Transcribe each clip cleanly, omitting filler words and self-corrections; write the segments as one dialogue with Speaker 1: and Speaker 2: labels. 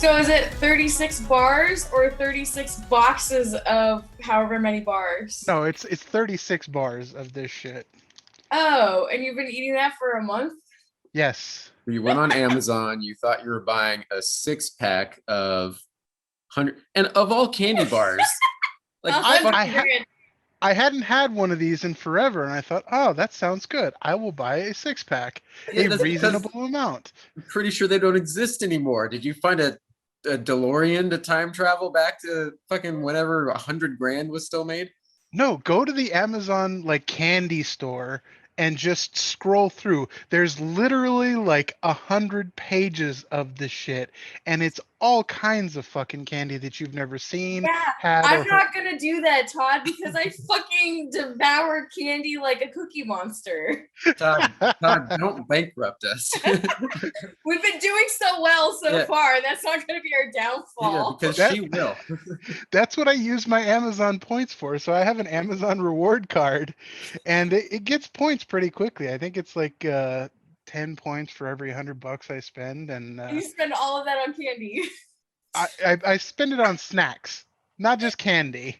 Speaker 1: So is it 36 bars or 36 boxes of however many bars?
Speaker 2: No, it's 36 bars of this shit.
Speaker 1: Oh, and you've been eating that for a month?
Speaker 2: Yes.
Speaker 3: You went on Amazon, you thought you were buying a 6-pack of 100, and of all candy bars, like
Speaker 2: I hadn't had one of these in forever, and I thought, oh, that sounds good. I will buy a 6-pack,
Speaker 3: Yeah,
Speaker 2: a
Speaker 3: that's
Speaker 2: reasonable amount.
Speaker 3: I'm pretty sure they don't exist anymore. Did you find a DeLorean to time travel back to fucking whenever 100 grand was still made?
Speaker 2: No, go to the Amazon like candy store and just scroll through. There's literally like 100 pages of this shit, and it's all kinds of fucking candy that you've never seen,
Speaker 1: Yeah,
Speaker 2: had, or
Speaker 1: I'm
Speaker 2: heard.
Speaker 1: not gonna do that, Todd, because I fucking devoured candy like a cookie monster.
Speaker 3: Todd, don't bankrupt us.
Speaker 1: We've been doing so well so far, and that's not gonna be our downfall.
Speaker 3: Yeah, because she will.
Speaker 2: That's what I use my Amazon points for. So I have an Amazon reward card, and it gets points pretty quickly. I think it's like 10 points for every $100 I spend, and
Speaker 1: You spend all of that on candy.
Speaker 2: I spend it on snacks, not just candy.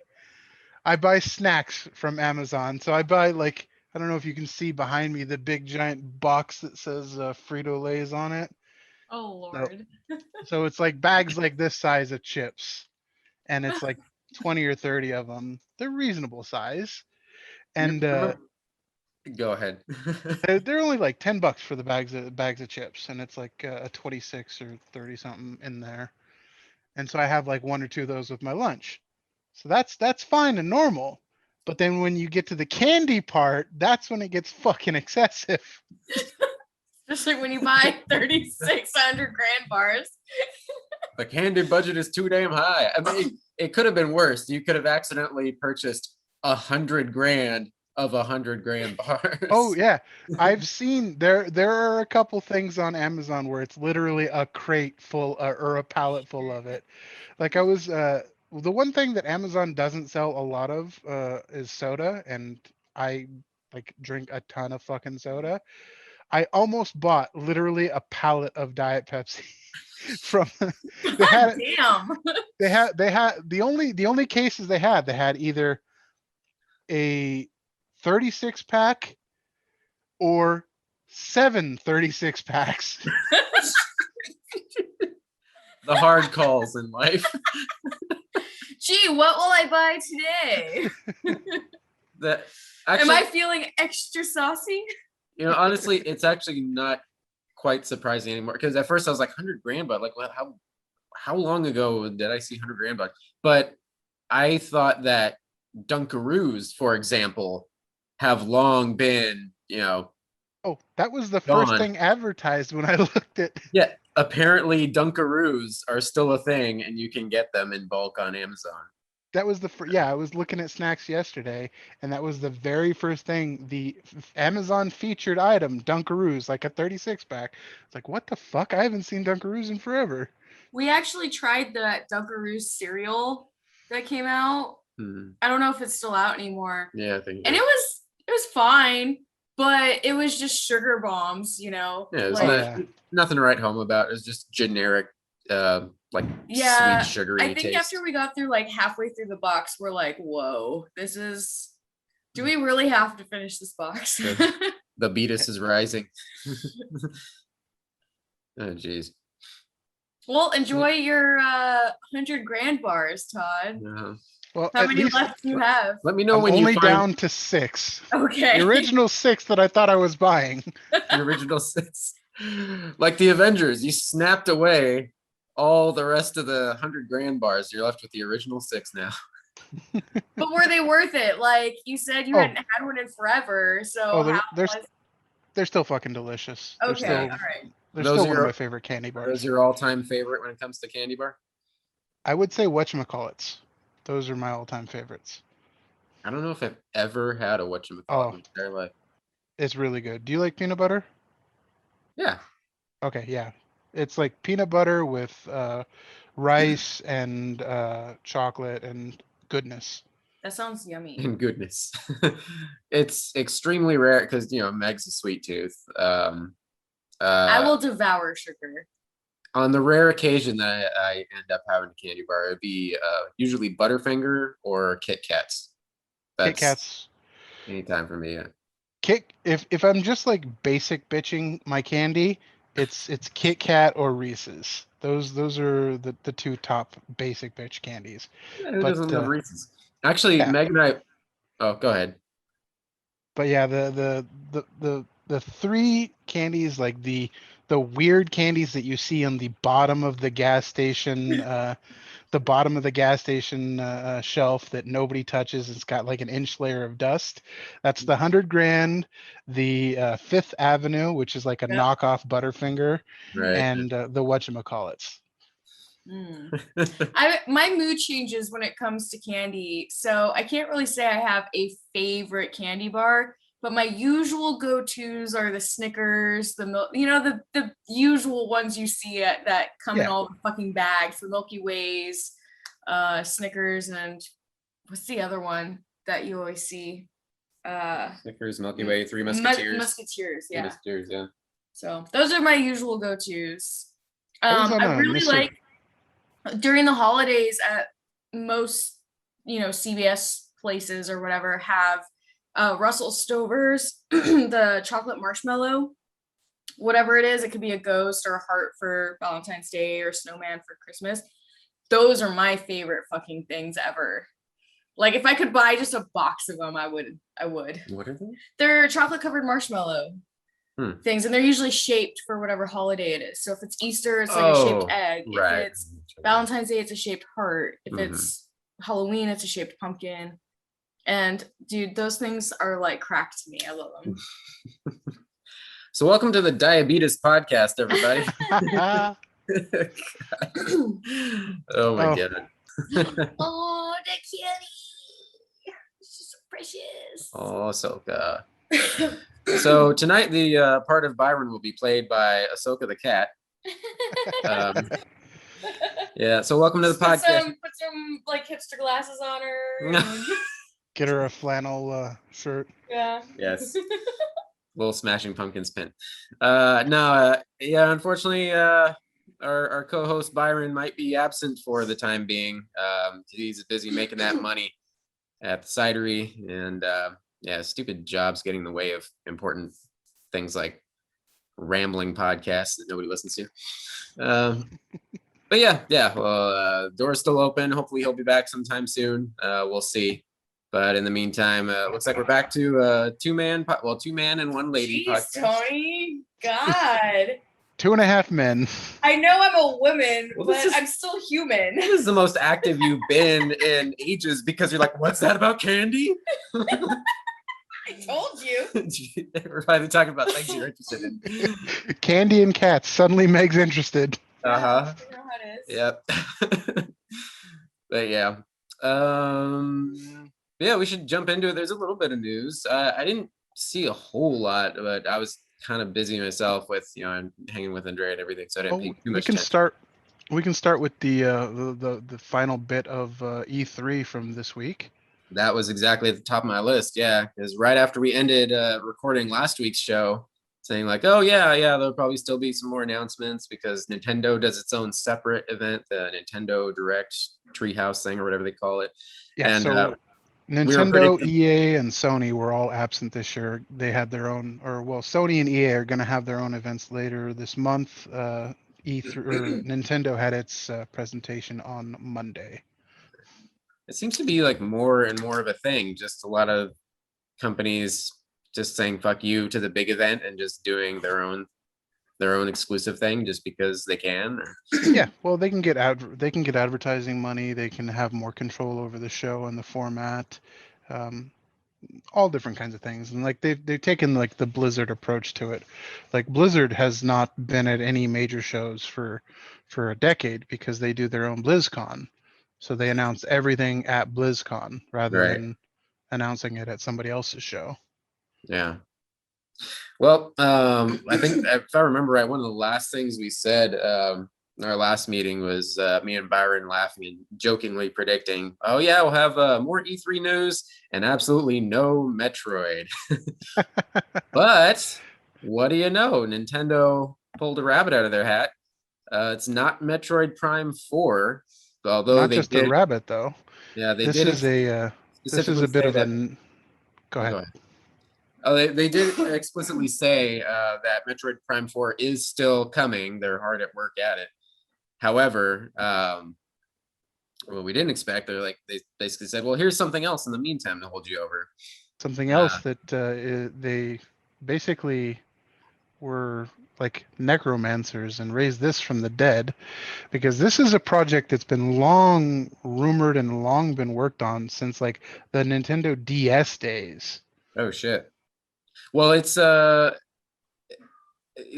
Speaker 2: I buy snacks from Amazon. So I buy like, I don't know if you can see behind me the big giant box that says Frito-Lays on it.
Speaker 1: Oh Lord.
Speaker 2: So it's like bags like this size of chips, and it's like 20 or 30 of them. They're reasonable size, and
Speaker 3: go ahead.
Speaker 2: they're only like $10 for the bags of chips, and it's like a 26 or 30 something in there. And so I have like one or two of those with my lunch. So that's fine and normal. But then when you get to the candy part, that's when it gets fucking excessive.
Speaker 1: Especially when you buy 3,600 grand bars.
Speaker 3: The candy budget is too damn high. I mean, it could have been worse. You could have accidentally purchased 100 grand of 100 grand bars.
Speaker 2: Oh yeah, I've seen there are a couple things on Amazon where it's literally a crate full or a pallet full of it. Like I was the one thing that Amazon doesn't sell a lot of is soda, and I like drink a ton of fucking soda. I almost bought literally a pallet of Diet Pepsi from they had
Speaker 1: Damn.
Speaker 2: they had the only cases they had either a 36 pack or 7 36 packs.
Speaker 3: The hard calls in life.
Speaker 1: Gee, what will I buy today? Am I feeling extra saucy?
Speaker 3: Honestly, it's actually not quite surprising anymore. Because at first I was like 100 grand, but like, how long ago did I see 100 grand? But I thought that Dunkaroos, for example, have long been,
Speaker 2: Oh, that was the
Speaker 3: gone.
Speaker 2: first thing advertised when I looked at.
Speaker 3: Yeah, apparently Dunkaroos are still a thing, and you can get them in bulk on Amazon.
Speaker 2: That was I was looking at snacks yesterday, and that was the very first thing, the Amazon featured item, Dunkaroos, like a 36 pack. It's like, what the fuck? I haven't seen Dunkaroos in forever.
Speaker 1: We actually tried the Dunkaroos cereal that came out. I don't know if it's still out anymore.
Speaker 3: Yeah, I think.
Speaker 1: And it was fine, but it was just sugar bombs,
Speaker 3: Yeah, it's nothing to write home about. It's just generic, sweet sugary.
Speaker 1: I think
Speaker 3: taste.
Speaker 1: after we got through like halfway through the box, we're like, whoa, do we really have to finish this box?
Speaker 3: The beatus is rising. Oh jeez.
Speaker 1: Well, enjoy your 100 grand bars, Todd.
Speaker 2: Well,
Speaker 1: how many left do you have?
Speaker 3: Let me know
Speaker 2: I'm
Speaker 3: when
Speaker 2: only
Speaker 3: you find...
Speaker 2: down to 6.
Speaker 1: Okay.
Speaker 2: The original 6 that I thought I was buying.
Speaker 3: The original 6. Like the Avengers, you snapped away all the rest of the 100 grand bars. You're left with the original 6 now.
Speaker 1: But were they worth it? Like you said, you hadn't had one in forever. So
Speaker 2: they're still fucking delicious.
Speaker 1: Okay, all right.
Speaker 2: They're still one of my favorite candy bars.
Speaker 3: Those are your all-time favorite when it comes to candy bar?
Speaker 2: I would say whatchamacallits. Those are my all-time favorites.
Speaker 3: I don't know if I've ever had a whatchamacallit in my entire life.
Speaker 2: It's really good. Do you like peanut butter?
Speaker 3: Yeah.
Speaker 2: Okay, yeah. It's like peanut butter with rice and chocolate and goodness.
Speaker 1: That sounds yummy.
Speaker 3: And goodness. It's extremely rare because, Meg's a sweet tooth.
Speaker 1: I will devour sugar.
Speaker 3: On the rare occasion that I end up having a candy bar, it'd be usually Butterfinger or Kit Kats.
Speaker 2: Kit
Speaker 3: That's
Speaker 2: Kats.
Speaker 3: anytime for me. Yeah.
Speaker 2: If I'm just like basic bitching my candy, it's Kit Kat or Reese's. Those are the two top basic bitch candies.
Speaker 3: Yeah, who
Speaker 2: But
Speaker 3: doesn't love Reese's? Actually,
Speaker 2: yeah.
Speaker 3: Meg and I. Oh, go ahead.
Speaker 2: But yeah, the three candies, like the weird candies that you see on the bottom of the gas station, shelf that nobody touches. It's got like an inch layer of dust. That's the 100 grand, the Fifth Avenue, which is like a
Speaker 1: Yep.
Speaker 2: knockoff Butterfinger,
Speaker 3: Right.
Speaker 2: and the whatchamacallits.
Speaker 1: My mood changes when it comes to candy, so I can't really say I have a favorite candy bar, but my usual go-tos are the Snickers, the milk, the usual ones you see that come in
Speaker 2: Yeah.
Speaker 1: all the fucking bags, the Milky Ways, Snickers, and what's the other one that you always see?
Speaker 3: Snickers, Milky Way, Three Musketeers.
Speaker 1: Musketeers, yeah.
Speaker 3: Musketeers, yeah.
Speaker 1: So those are my usual go-tos.
Speaker 2: I was on
Speaker 1: I
Speaker 2: a
Speaker 1: really
Speaker 2: Mr.
Speaker 1: like during the holidays at most, CVS places or whatever have Russell Stover's, the chocolate marshmallow, whatever it is. It could be a ghost or a heart for Valentine's Day or snowman for Christmas. Those are my favorite fucking things ever. Like if I could buy just a box of them, I would.
Speaker 3: What are they?
Speaker 1: They're chocolate covered marshmallow things, and they're usually shaped for whatever holiday it is. So if it's Easter, it's like a shaped egg.
Speaker 3: Right.
Speaker 1: If it's Valentine's Day, it's a shaped heart. If it's Halloween, it's a shaped pumpkin. And dude, those things are like crack to me. I love them.
Speaker 3: So welcome to the Diabetes Podcast, everybody. Oh my god.
Speaker 1: Oh, the kitty. It's just so precious.
Speaker 3: Oh, Ahsoka. So tonight the part of Byron will be played by Ahsoka the cat. Yeah, so welcome to the podcast.
Speaker 1: Put some like hipster glasses on her.
Speaker 2: Get her a flannel shirt.
Speaker 1: Yeah.
Speaker 3: Yes. Little Smashing Pumpkins pin. Unfortunately, our co-host Byron might be absent for the time being. He's busy making that money at the cidery, and stupid jobs getting in the way of important things like rambling podcasts that nobody listens to. But door's still open. Hopefully he'll be back sometime soon. We'll see. But in the meantime, looks like we're back to two man and one lady
Speaker 1: Jeez,
Speaker 3: podcast.
Speaker 1: Tony. God.
Speaker 2: 2.5 men.
Speaker 1: I know I'm a woman,
Speaker 3: Well,
Speaker 1: but I'm still human.
Speaker 3: This is the most active you've been in ages because you're like, what's that about candy?
Speaker 1: I told you.
Speaker 3: We're finally talking about things you're interested in.
Speaker 2: Candy and cats. Suddenly Meg's interested.
Speaker 3: Uh-huh.
Speaker 1: You know how it is.
Speaker 3: Yep. But yeah. Yeah, we should jump into it. There's a little bit of news. I didn't see a whole lot, but I was kind of busy myself with, hanging with Andrea and everything, so I didn't pay too much attention.
Speaker 2: We can start with the final bit of E3 from this week.
Speaker 3: That was exactly at the top of my list, yeah, because right after we ended recording last week's show, saying like, oh yeah, there'll probably still be some more announcements because Nintendo does its own separate event, the Nintendo Direct Treehouse thing or whatever they call it.
Speaker 2: Yeah,
Speaker 3: and
Speaker 2: so Nintendo, EA, and Sony were all absent this year. They had their own, Sony and EA are going to have their own events later this month. E3 or Nintendo had its presentation on Monday.
Speaker 3: It seems to be like more and more of a thing. Just a lot of companies just saying "fuck you" to the big event and just doing their own exclusive thing just because they can.
Speaker 2: Yeah, well, they can get advertising money. They can have more control over the show and the format, all different kinds of things. And like they've taken like the Blizzard approach to it. Like Blizzard has not been at any major shows for a decade because they do their own BlizzCon. So they announce everything at BlizzCon rather than announcing it at somebody else's show.
Speaker 3: Yeah. Well, I think if I remember right, one of the last things we said in our last meeting was me and Byron laughing and jokingly predicting, oh yeah, we'll have more E3 news and absolutely no Metroid. But what do you know? Nintendo pulled a rabbit out of their hat. It's not Metroid Prime 4, although
Speaker 2: Not
Speaker 3: they
Speaker 2: just the
Speaker 3: did.
Speaker 2: rabbit though.
Speaker 3: Yeah, they
Speaker 2: This
Speaker 3: did
Speaker 2: is a
Speaker 3: specifically
Speaker 2: bit
Speaker 3: say
Speaker 2: of
Speaker 3: that.
Speaker 2: go
Speaker 3: Oh,
Speaker 2: ahead.
Speaker 3: go ahead. Oh, they did explicitly say that Metroid Prime 4 is still coming. They're hard at work at it. However, what we didn't expect, they basically said, well, here's something else in the meantime to hold you over.
Speaker 2: Something else that they basically were like necromancers and raised this from the dead, because this is a project that's been long rumored and long been worked on since like the Nintendo DS days.
Speaker 3: Oh shit. Well, it's the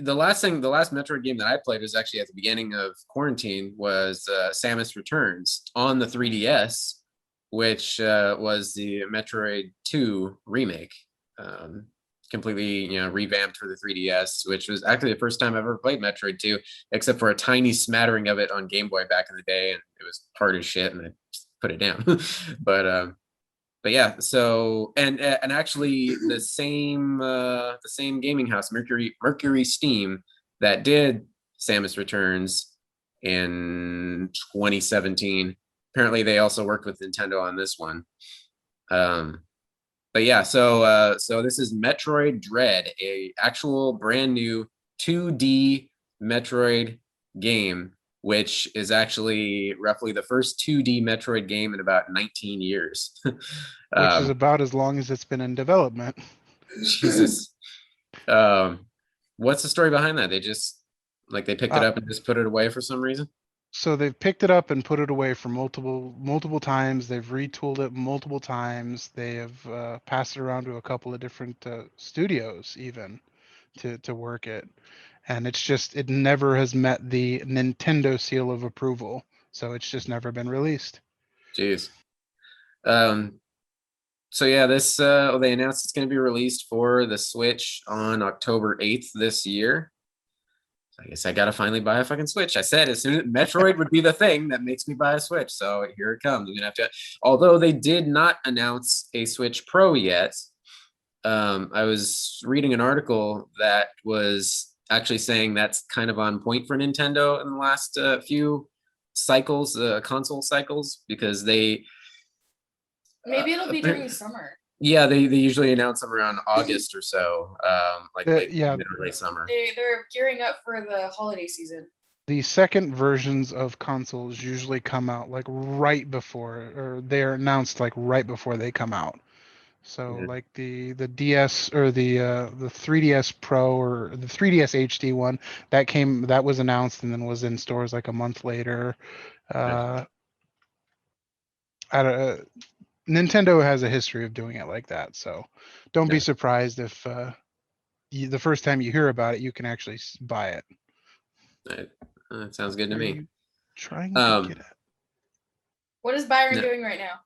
Speaker 3: last Metroid game that I played was actually at the beginning of quarantine, was Samus Returns on the 3DS, which was the Metroid 2 remake. Completely, revamped for the 3DS, which was actually the first time I ever played Metroid 2, except for a tiny smattering of it on Game Boy back in the day, and it was hard as shit, and I just put it down. But yeah, so and actually the same gaming house, Mercury Steam, that did Samus Returns in 2017. Apparently, they also worked with Nintendo on this one. But yeah, so this is Metroid Dread, a actual brand new 2D Metroid game, which is actually roughly the first 2D Metroid game in about 19 years.
Speaker 2: Which is about as long as it's been in development.
Speaker 3: Jesus. What's the story behind that? They just they picked it up and just put it away for some reason?
Speaker 2: So they've picked it up and put it away for multiple times. They've retooled it multiple times. They have passed it around to a couple of different studios even to work it, and it never has met the Nintendo seal of approval. So it's just never been released.
Speaker 3: Jeez. So yeah, this they announced it's going to be released for the Switch on October 8th this year. I guess I gotta finally buy a fucking Switch. I said as soon as Metroid would be the thing that makes me buy a Switch. So here it comes. I'm gonna have to. Although they did not announce a Switch Pro yet, I was reading an article that was actually saying that's kind of on point for Nintendo in the last few cycles, console cycles, because they.
Speaker 1: Maybe it'll be during the summer.
Speaker 3: Yeah, they usually announce them around August or so, late summer.
Speaker 1: They're gearing up for the holiday season.
Speaker 2: The second versions of consoles usually come out like right before, or they're announced like right before they come out. So like the DS or the 3DS Pro or the 3DS HD one that was announced and then was in stores like a month later. Nintendo has a history of doing it like that, so don't be surprised if the first time you hear about it, you can actually buy it.
Speaker 3: That sounds good to me.
Speaker 2: Trying to get it.
Speaker 1: What is Byron doing right now?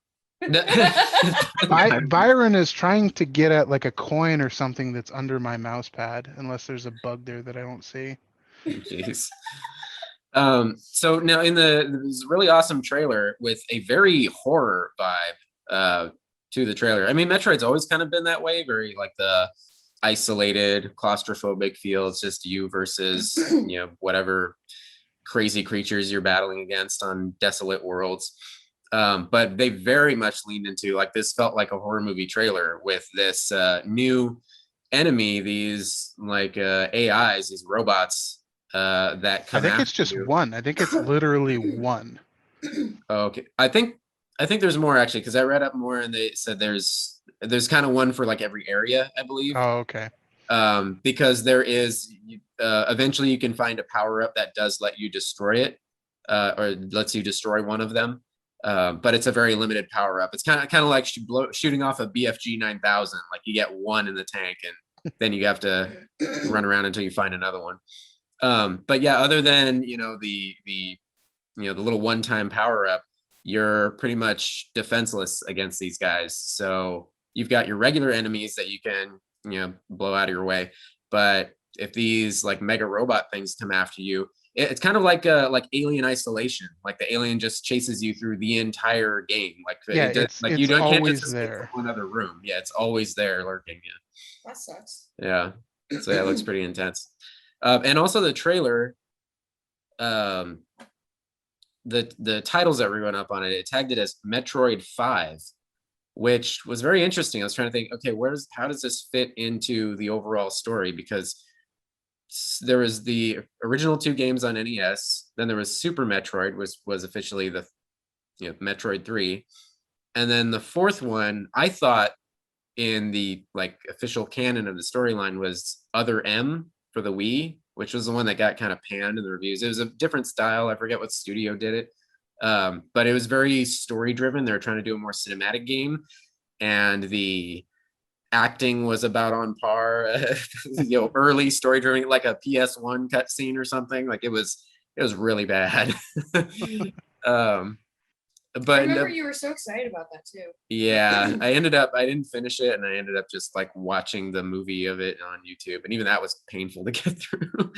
Speaker 2: Byron is trying to get at like a coin or something that's under my mouse pad, unless there's a bug there that I don't see.
Speaker 3: Jeez. So now in this really awesome trailer with a very horror vibe to the trailer. I mean, Metroid's always kind of been that way, very like the isolated, claustrophobic feel. It's just you versus whatever crazy creatures you're battling against on desolate worlds. But they very much leaned into like this felt like a horror movie trailer with this new enemy, these like AIs, these robots that come.
Speaker 2: I think it's just one. I think it's literally one.
Speaker 3: Okay, I think there's more actually, because I read up more and they said there's kind of one for like every area, I believe.
Speaker 2: Oh, okay.
Speaker 3: Because there is eventually you can find a power up that does let you destroy it, or lets you destroy one of them. But it's a very limited power up. It's kind of like shooting off a BFG 9000. Like you get one in the tank, and then you have to run around until you find another one. But yeah, other than the little one-time power up, you're pretty much defenseless against these guys. So you've got your regular enemies that you can blow out of your way. But if these like mega robot things come after you, it's kind of like Alien Isolation. Like the alien just chases you through the entire game. Like
Speaker 2: it's
Speaker 3: you don't
Speaker 2: always
Speaker 3: can't just escape
Speaker 2: there.
Speaker 3: from another room. Yeah, it's always there lurking. Yeah,
Speaker 1: that sucks.
Speaker 3: Yeah, so yeah, it looks pretty intense. And also the trailer um, the titles that were going up on it, it tagged it as Metroid 5, which was very interesting. I was trying to think, okay, how does this fit into the overall story? Because there was the original 2 games on NES, then there was Super Metroid, was officially the Metroid 3, and then the 4th one I thought in the like official canon of the storyline was Other M for the Wii, which was the one that got kind of panned in the reviews. It was a different style. I forget what studio did it, but it was very story driven. They were trying to do a more cinematic game, and the acting was about on par. Early story driven, like a PS1 cutscene or something. Like it was really bad.
Speaker 1: I remember you were so excited about that too.
Speaker 3: Yeah, I didn't finish it, and I ended up just like watching the movie of it on YouTube, and even that was painful to get through.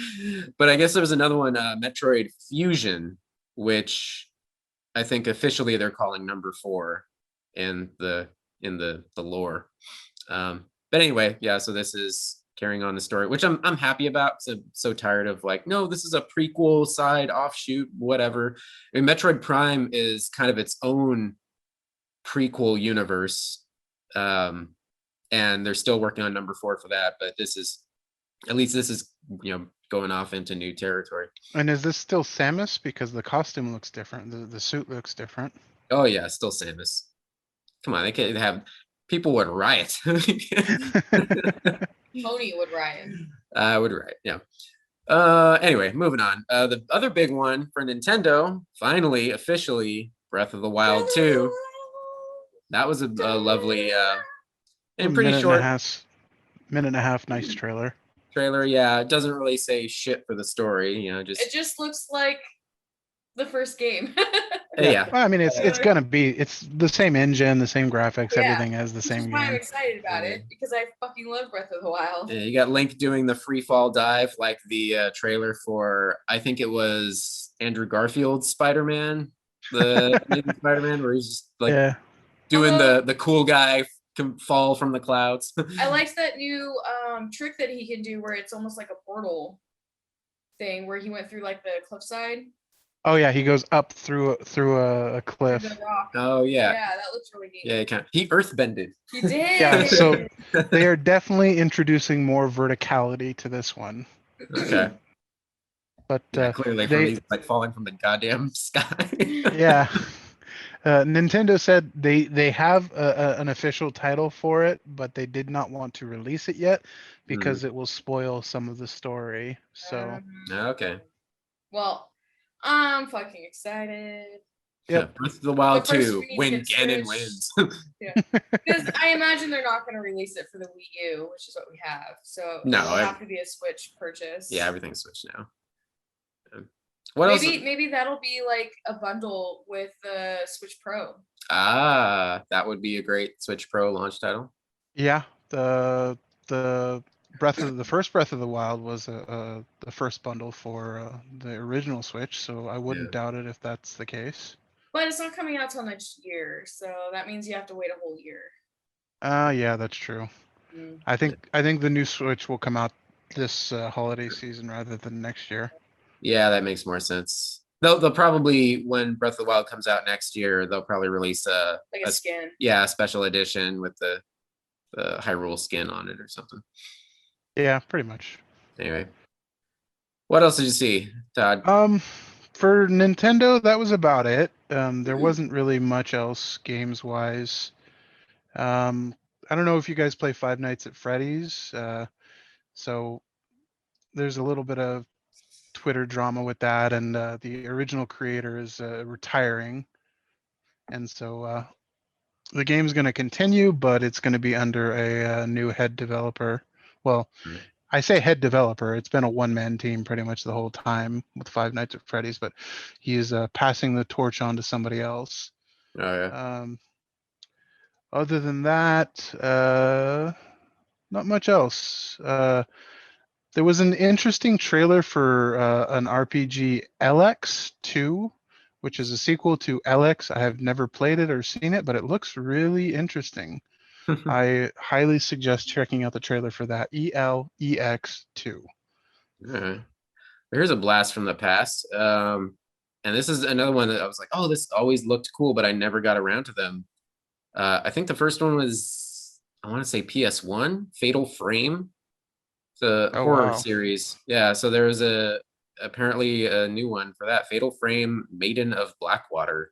Speaker 3: But I guess there was another one, Metroid Fusion, which I think officially they're calling number 4 in the lore. But anyway, yeah, so this is carrying on the story, which I'm happy about. So tired of like, no, this is a prequel, side offshoot, whatever. I mean, Metroid Prime is kind of its own prequel universe, and they're still working on number 4 for that. But this is going off into new territory.
Speaker 2: And is this still Samus? Because the costume looks different. The suit looks different.
Speaker 3: Oh yeah, still Samus. Come on, they could have people would riot.
Speaker 1: Tony would riot.
Speaker 3: I would riot. Yeah. Anyway, moving on. The other big one for Nintendo, finally, officially, Breath of the Wild 2. That was a lovely and pretty short
Speaker 2: minute and a half, nice trailer.
Speaker 3: Yeah, it doesn't really say shit for the story,
Speaker 1: it just looks like the first game.
Speaker 3: Yeah.
Speaker 2: Well, I mean, it's the same engine, the same graphics, everything has the same
Speaker 1: Which is
Speaker 2: game.
Speaker 1: why I'm excited about it, because I fucking love Breath of the Wild.
Speaker 3: Yeah, you got Link doing the free fall dive like the trailer for, I think it was Andrew Garfield's Spider-Man, the Spider-Man, where he's just like doing the cool guy can fall from the clouds.
Speaker 1: I liked that new trick that he can do where it's almost like a portal thing where he went through like the cliffside.
Speaker 2: Oh yeah, he goes up through a cliff.
Speaker 1: Through the rock.
Speaker 3: Oh yeah.
Speaker 1: Yeah, that looks really neat.
Speaker 3: Yeah, he earthbended.
Speaker 1: He did.
Speaker 2: Yeah, so they are definitely introducing more verticality to this one.
Speaker 3: Okay.
Speaker 2: But
Speaker 3: clearly he's like falling from the goddamn sky.
Speaker 2: Yeah. Nintendo said they have an official title for it, but they did not want to release it yet because it will spoil some of the story. So
Speaker 3: okay.
Speaker 1: Well, I'm fucking excited.
Speaker 3: Yeah, Breath of the Wild 2 when Ganon wins.
Speaker 1: Yeah, because I imagine they're not going to release it for the Wii U, which is what we have. So it'll have to be a Switch purchase.
Speaker 3: Yeah, everything's Switch now. What else?
Speaker 1: Maybe that'll be like a bundle with the Switch Pro.
Speaker 3: That would be a great Switch Pro launch title.
Speaker 2: Yeah, the first Breath of the Wild was the first bundle for the original Switch, so I wouldn't doubt it if that's the case.
Speaker 1: But it's not coming out till next year, so that means you have to wait a whole year.
Speaker 2: Yeah, that's true. I think the new Switch will come out this holiday season rather than next year.
Speaker 3: Yeah, that makes more sense. They'll probably, when Breath of the Wild comes out next year, they'll probably release a
Speaker 1: skin.
Speaker 3: Yeah, a special edition with the Hyrule skin on it or something.
Speaker 2: Yeah, pretty much.
Speaker 3: Anyway, what else did you see, Todd?
Speaker 2: For Nintendo, that was about it. There wasn't really much else games wise. I don't know if you guys play Five Nights at Freddy's. So there's a little bit of Twitter drama with that, and the original creator is retiring, and so the game's going to continue, but it's going to be under a new head developer. Well, I say head developer. It's been a one-man team pretty much the whole time with Five Nights at Freddy's, but he is passing the torch on to somebody else.
Speaker 3: Oh yeah.
Speaker 2: Other than that, not much else. There was an interesting trailer for an RPG LX2, which is a sequel to LX. I have never played it or seen it, but it looks really interesting. I highly suggest checking out the trailer for that. ELEX2.
Speaker 3: Yeah. Here's a blast from the past. And this is another one that I was like, oh, this always looked cool, but I never got around to them. I think the first one was, I want to say PS1, Fatal Frame, the
Speaker 2: Oh
Speaker 3: horror
Speaker 2: wow.
Speaker 3: series. Yeah, so there was apparently a new one for that, Fatal Frame, Maiden of Blackwater.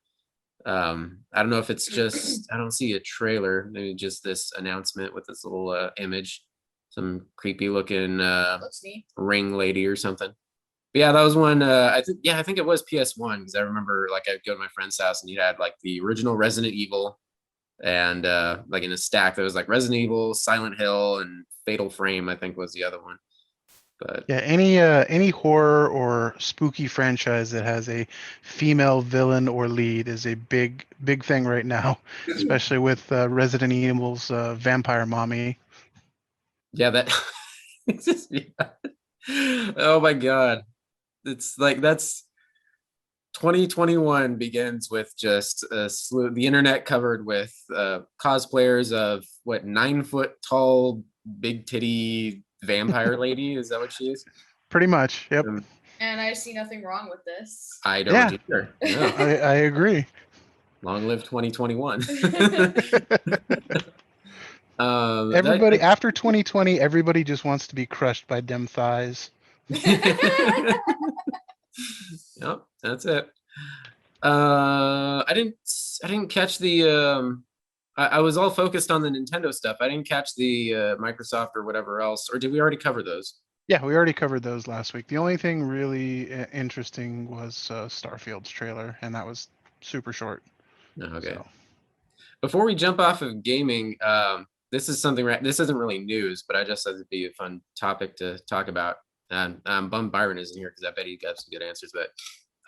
Speaker 3: I don't know if it's just, I don't see a trailer, maybe just this announcement with this little image, some creepy looking
Speaker 1: Looks neat.
Speaker 3: ring lady or something. But yeah, that was one. I think it was PS1 because I remember like I'd go to my friend's house and he had like the original Resident Evil, and like in a stack there was like Resident Evil, Silent Hill, and Fatal Frame. I think was the other one. But
Speaker 2: Yeah, any horror or spooky franchise that has a female villain or lead is a big thing right now, especially with Resident Evil's vampire mommy.
Speaker 3: yeah, that it's just yeah. Oh my god, it's like that's 2021 begins with just a slew, the internet covered with cosplayers of what 9 foot tall, big titty vampire lady. Is that what she is?
Speaker 2: Pretty much. Yep.
Speaker 1: And I see nothing wrong with this.
Speaker 3: I don't
Speaker 2: Yeah.
Speaker 3: either. No.
Speaker 2: I agree.
Speaker 3: Long live 2021.
Speaker 2: Everybody after 2020, everybody just wants to be crushed by dem thighs.
Speaker 3: Yep, that's it. I didn't catch the I was all focused on the Nintendo stuff. I didn't catch the Microsoft or whatever else. Or did we already cover those?
Speaker 2: Yeah, we already covered those last week. The only thing really interesting was Starfield's trailer, and that was super short.
Speaker 3: Okay.
Speaker 2: So.
Speaker 3: Before we jump off of gaming, this is something. This isn't really news, but I just thought it'd be a fun topic to talk about. And I'm bummed Byron isn't here because I bet he got some good answers. But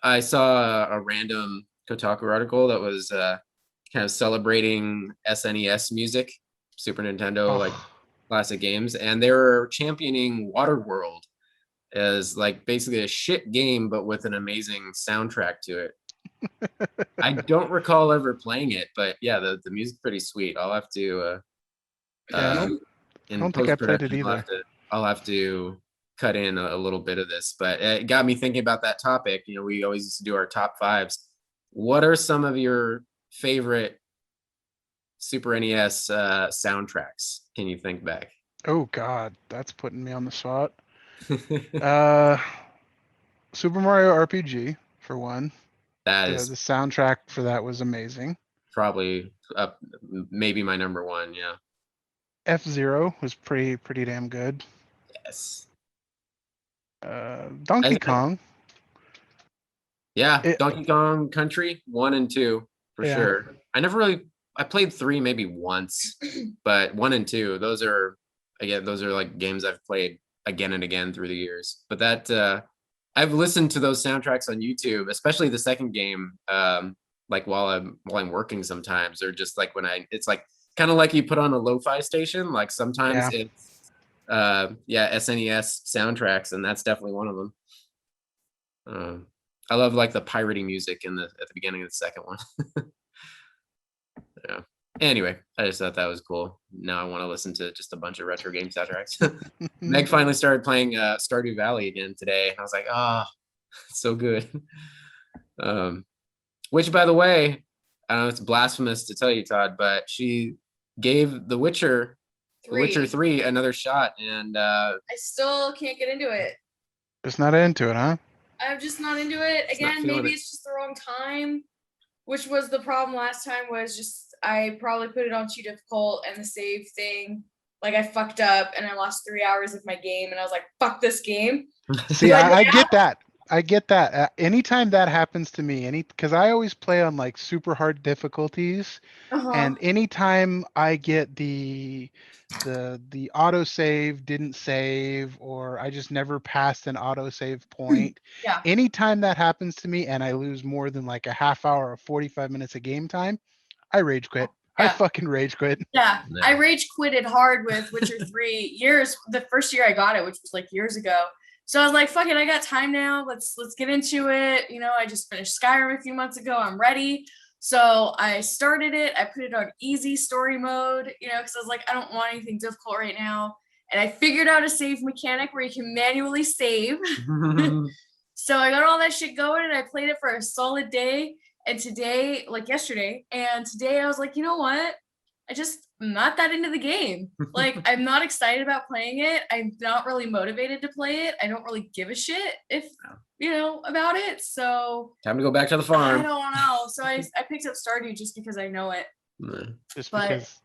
Speaker 3: I saw a random Kotaku article that was kind of celebrating SNES music, Super Nintendo, like classic games, and they were championing Waterworld as like basically a shit game, but with an amazing soundtrack to it. I don't recall ever playing it, but yeah, the music's pretty sweet. I'll have to
Speaker 2: I don't think I played it either.
Speaker 3: I'll have to cut in a little bit of this, but it got me thinking about that topic. You know, we always used to do our top fives. What are some of your favorite Super NES soundtracks? Can you think back?
Speaker 2: Oh God, that's putting me on the spot. Super Mario RPG for one.
Speaker 3: That
Speaker 2: the
Speaker 3: is
Speaker 2: soundtrack for that was amazing.
Speaker 3: probably maybe my number one. Yeah.
Speaker 2: F-Zero was pretty damn good.
Speaker 3: Yes.
Speaker 2: Donkey Kong.
Speaker 3: Yeah, Donkey Kong Country 1 and 2 for sure. I played 3 maybe once, but 1 and 2, those are like games I've played again and again through the years. But that I've listened to those soundtracks on YouTube, especially the second game, like while I'm working sometimes, or just like when it's like kind of like you put on a lo-fi station. Like sometimes it's SNES soundtracks, and that's definitely one of them. I love like the piratey music at the beginning of the second one. Yeah. Anyway, I just thought that was cool. Now I want to listen to just a bunch of retro game soundtracks. Meg finally started playing Stardew Valley again today. I was like, it's so good. Which, by the way, I don't know, it's blasphemous to tell you, Todd, but she gave The Witcher 3 another shot, and
Speaker 1: I still can't get into it.
Speaker 2: Just not into it, huh?
Speaker 1: I'm just not into it. Again, maybe it's just the wrong time, which was the problem last time. Was just I probably put it on too difficult, and the save thing, like I fucked up and I lost 3 hours of my game, and I was like, fuck this game.
Speaker 2: See, I get that. I get that. Anytime that happens to me, because I always play on like super hard difficulties, and anytime I get the autosave didn't save, or I just never passed an autosave point.
Speaker 1: Yeah.
Speaker 2: Anytime that happens to me and I lose more than like a half hour or 45 minutes of game time, I rage quit. Yeah. I fucking rage quit.
Speaker 1: Yeah. I rage quitted hard with Witcher 3 years. The first year I got it, which was like years ago. So I was like, fuck it, I got time now. Let's get into it. You know, I just finished Skyrim a few months ago. I'm ready. So I started it. I put it on easy story mode, you know, because I was like, I don't want anything difficult right now. and I figured out a save mechanic where you can manually save. So I got all that shit going and I played it for a solid day. And today, like yesterday, and today I was like, you know what? I'm not that into the game. Like, I'm not excited about playing it. I'm not really motivated to play it. I don't really give a shit about it. So
Speaker 3: Time to go back to the
Speaker 1: I
Speaker 3: farm.
Speaker 1: don't know. So I picked up Stardew just because I know it.
Speaker 2: Just
Speaker 1: But-
Speaker 2: because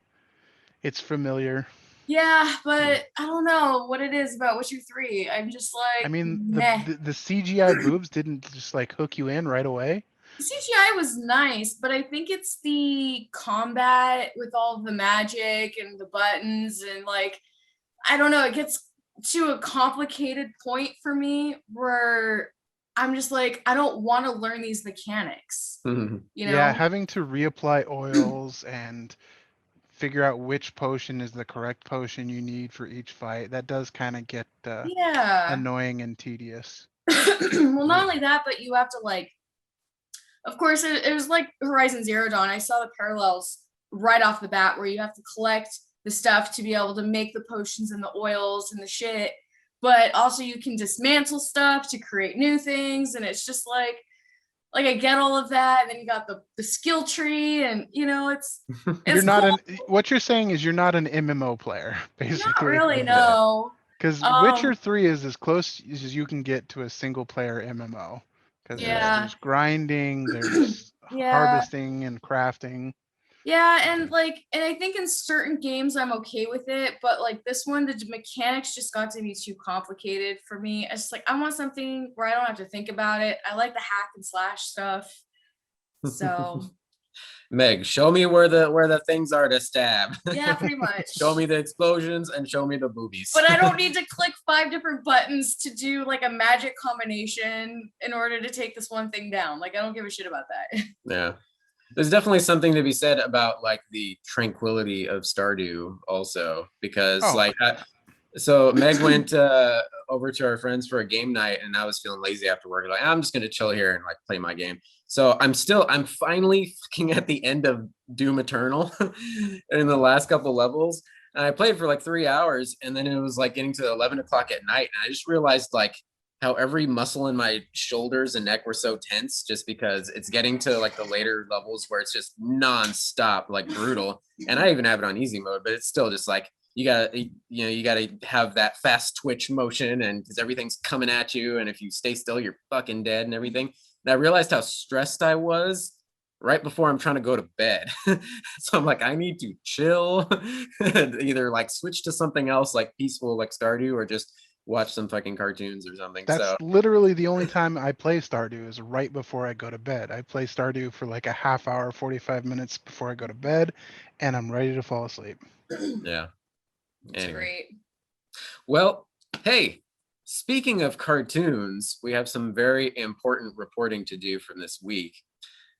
Speaker 2: it's familiar.
Speaker 1: Yeah, but I don't know what it is about Witcher 3. I'm just like,
Speaker 2: I mean,
Speaker 1: meh.
Speaker 2: the CGI boobs didn't just like hook you in right away.
Speaker 1: The CGI was nice, but I think it's the combat with all the magic and the buttons and like, I don't know, it gets to a complicated point for me where I'm just like, I don't want to learn these mechanics.
Speaker 2: Yeah, having to reapply oils and figure out which potion is the correct potion you need for each fight, that does kind of get annoying and tedious.
Speaker 1: Well, not only that, but you have to like, of course, it was like Horizon Zero Dawn. I saw the parallels right off the bat where you have to collect the stuff to be able to make the potions and the oils and the shit. But also you can dismantle stuff to create new things. And it's just like I get all of that. And then you got the skill tree and, it's
Speaker 2: You're not
Speaker 1: cool.
Speaker 2: what you're saying is you're not an MMO player, basically.
Speaker 1: Not really, no.
Speaker 2: Because Witcher 3 is as close as you can get to a single player MMO. Because there's grinding, there's harvesting and crafting.
Speaker 1: Yeah, and I think in certain games I'm okay with it, but like this one, the mechanics just got to be too complicated for me. It's like I want something where I don't have to think about it. I like the hack and slash stuff. So
Speaker 3: Meg, show me where the things are to stab.
Speaker 1: Yeah, pretty much.
Speaker 3: Show me the explosions and show me the boobies.
Speaker 1: But I don't need to click 5 different buttons to do like a magic combination in order to take this one thing down. Like I don't give a shit about that.
Speaker 3: Yeah. There's definitely something to be said about like the tranquility of Stardew also, because so Meg went over to our friends for a game night and I was feeling lazy after work. Like, I'm just going to chill here and like play my game. So I'm finally fucking at the end of Doom Eternal in the last couple levels. And I played for like 3 hours and then it was like getting to 11 o'clock at night. And I just realized like how every muscle in my shoulders and neck were so tense just because it's getting to like the later levels where it's just nonstop, like brutal. And I even have it on easy mode, but it's still just like, you gotta have that fast twitch motion and because everything's coming at you. And if you stay still, you're fucking dead and everything. And I realized how stressed I was right before I'm trying to go to bed. So I'm like, I need to chill, either like switch to something else like peaceful, like Stardew, or just watch some fucking cartoons or something.
Speaker 2: That's literally the only time I play Stardew is right before I go to bed. I play Stardew for like a half hour, 45 minutes before I go to bed, and I'm ready to fall asleep.
Speaker 3: Yeah.
Speaker 1: That's great.
Speaker 3: Well, hey, speaking of cartoons, we have some very important reporting to do from this week.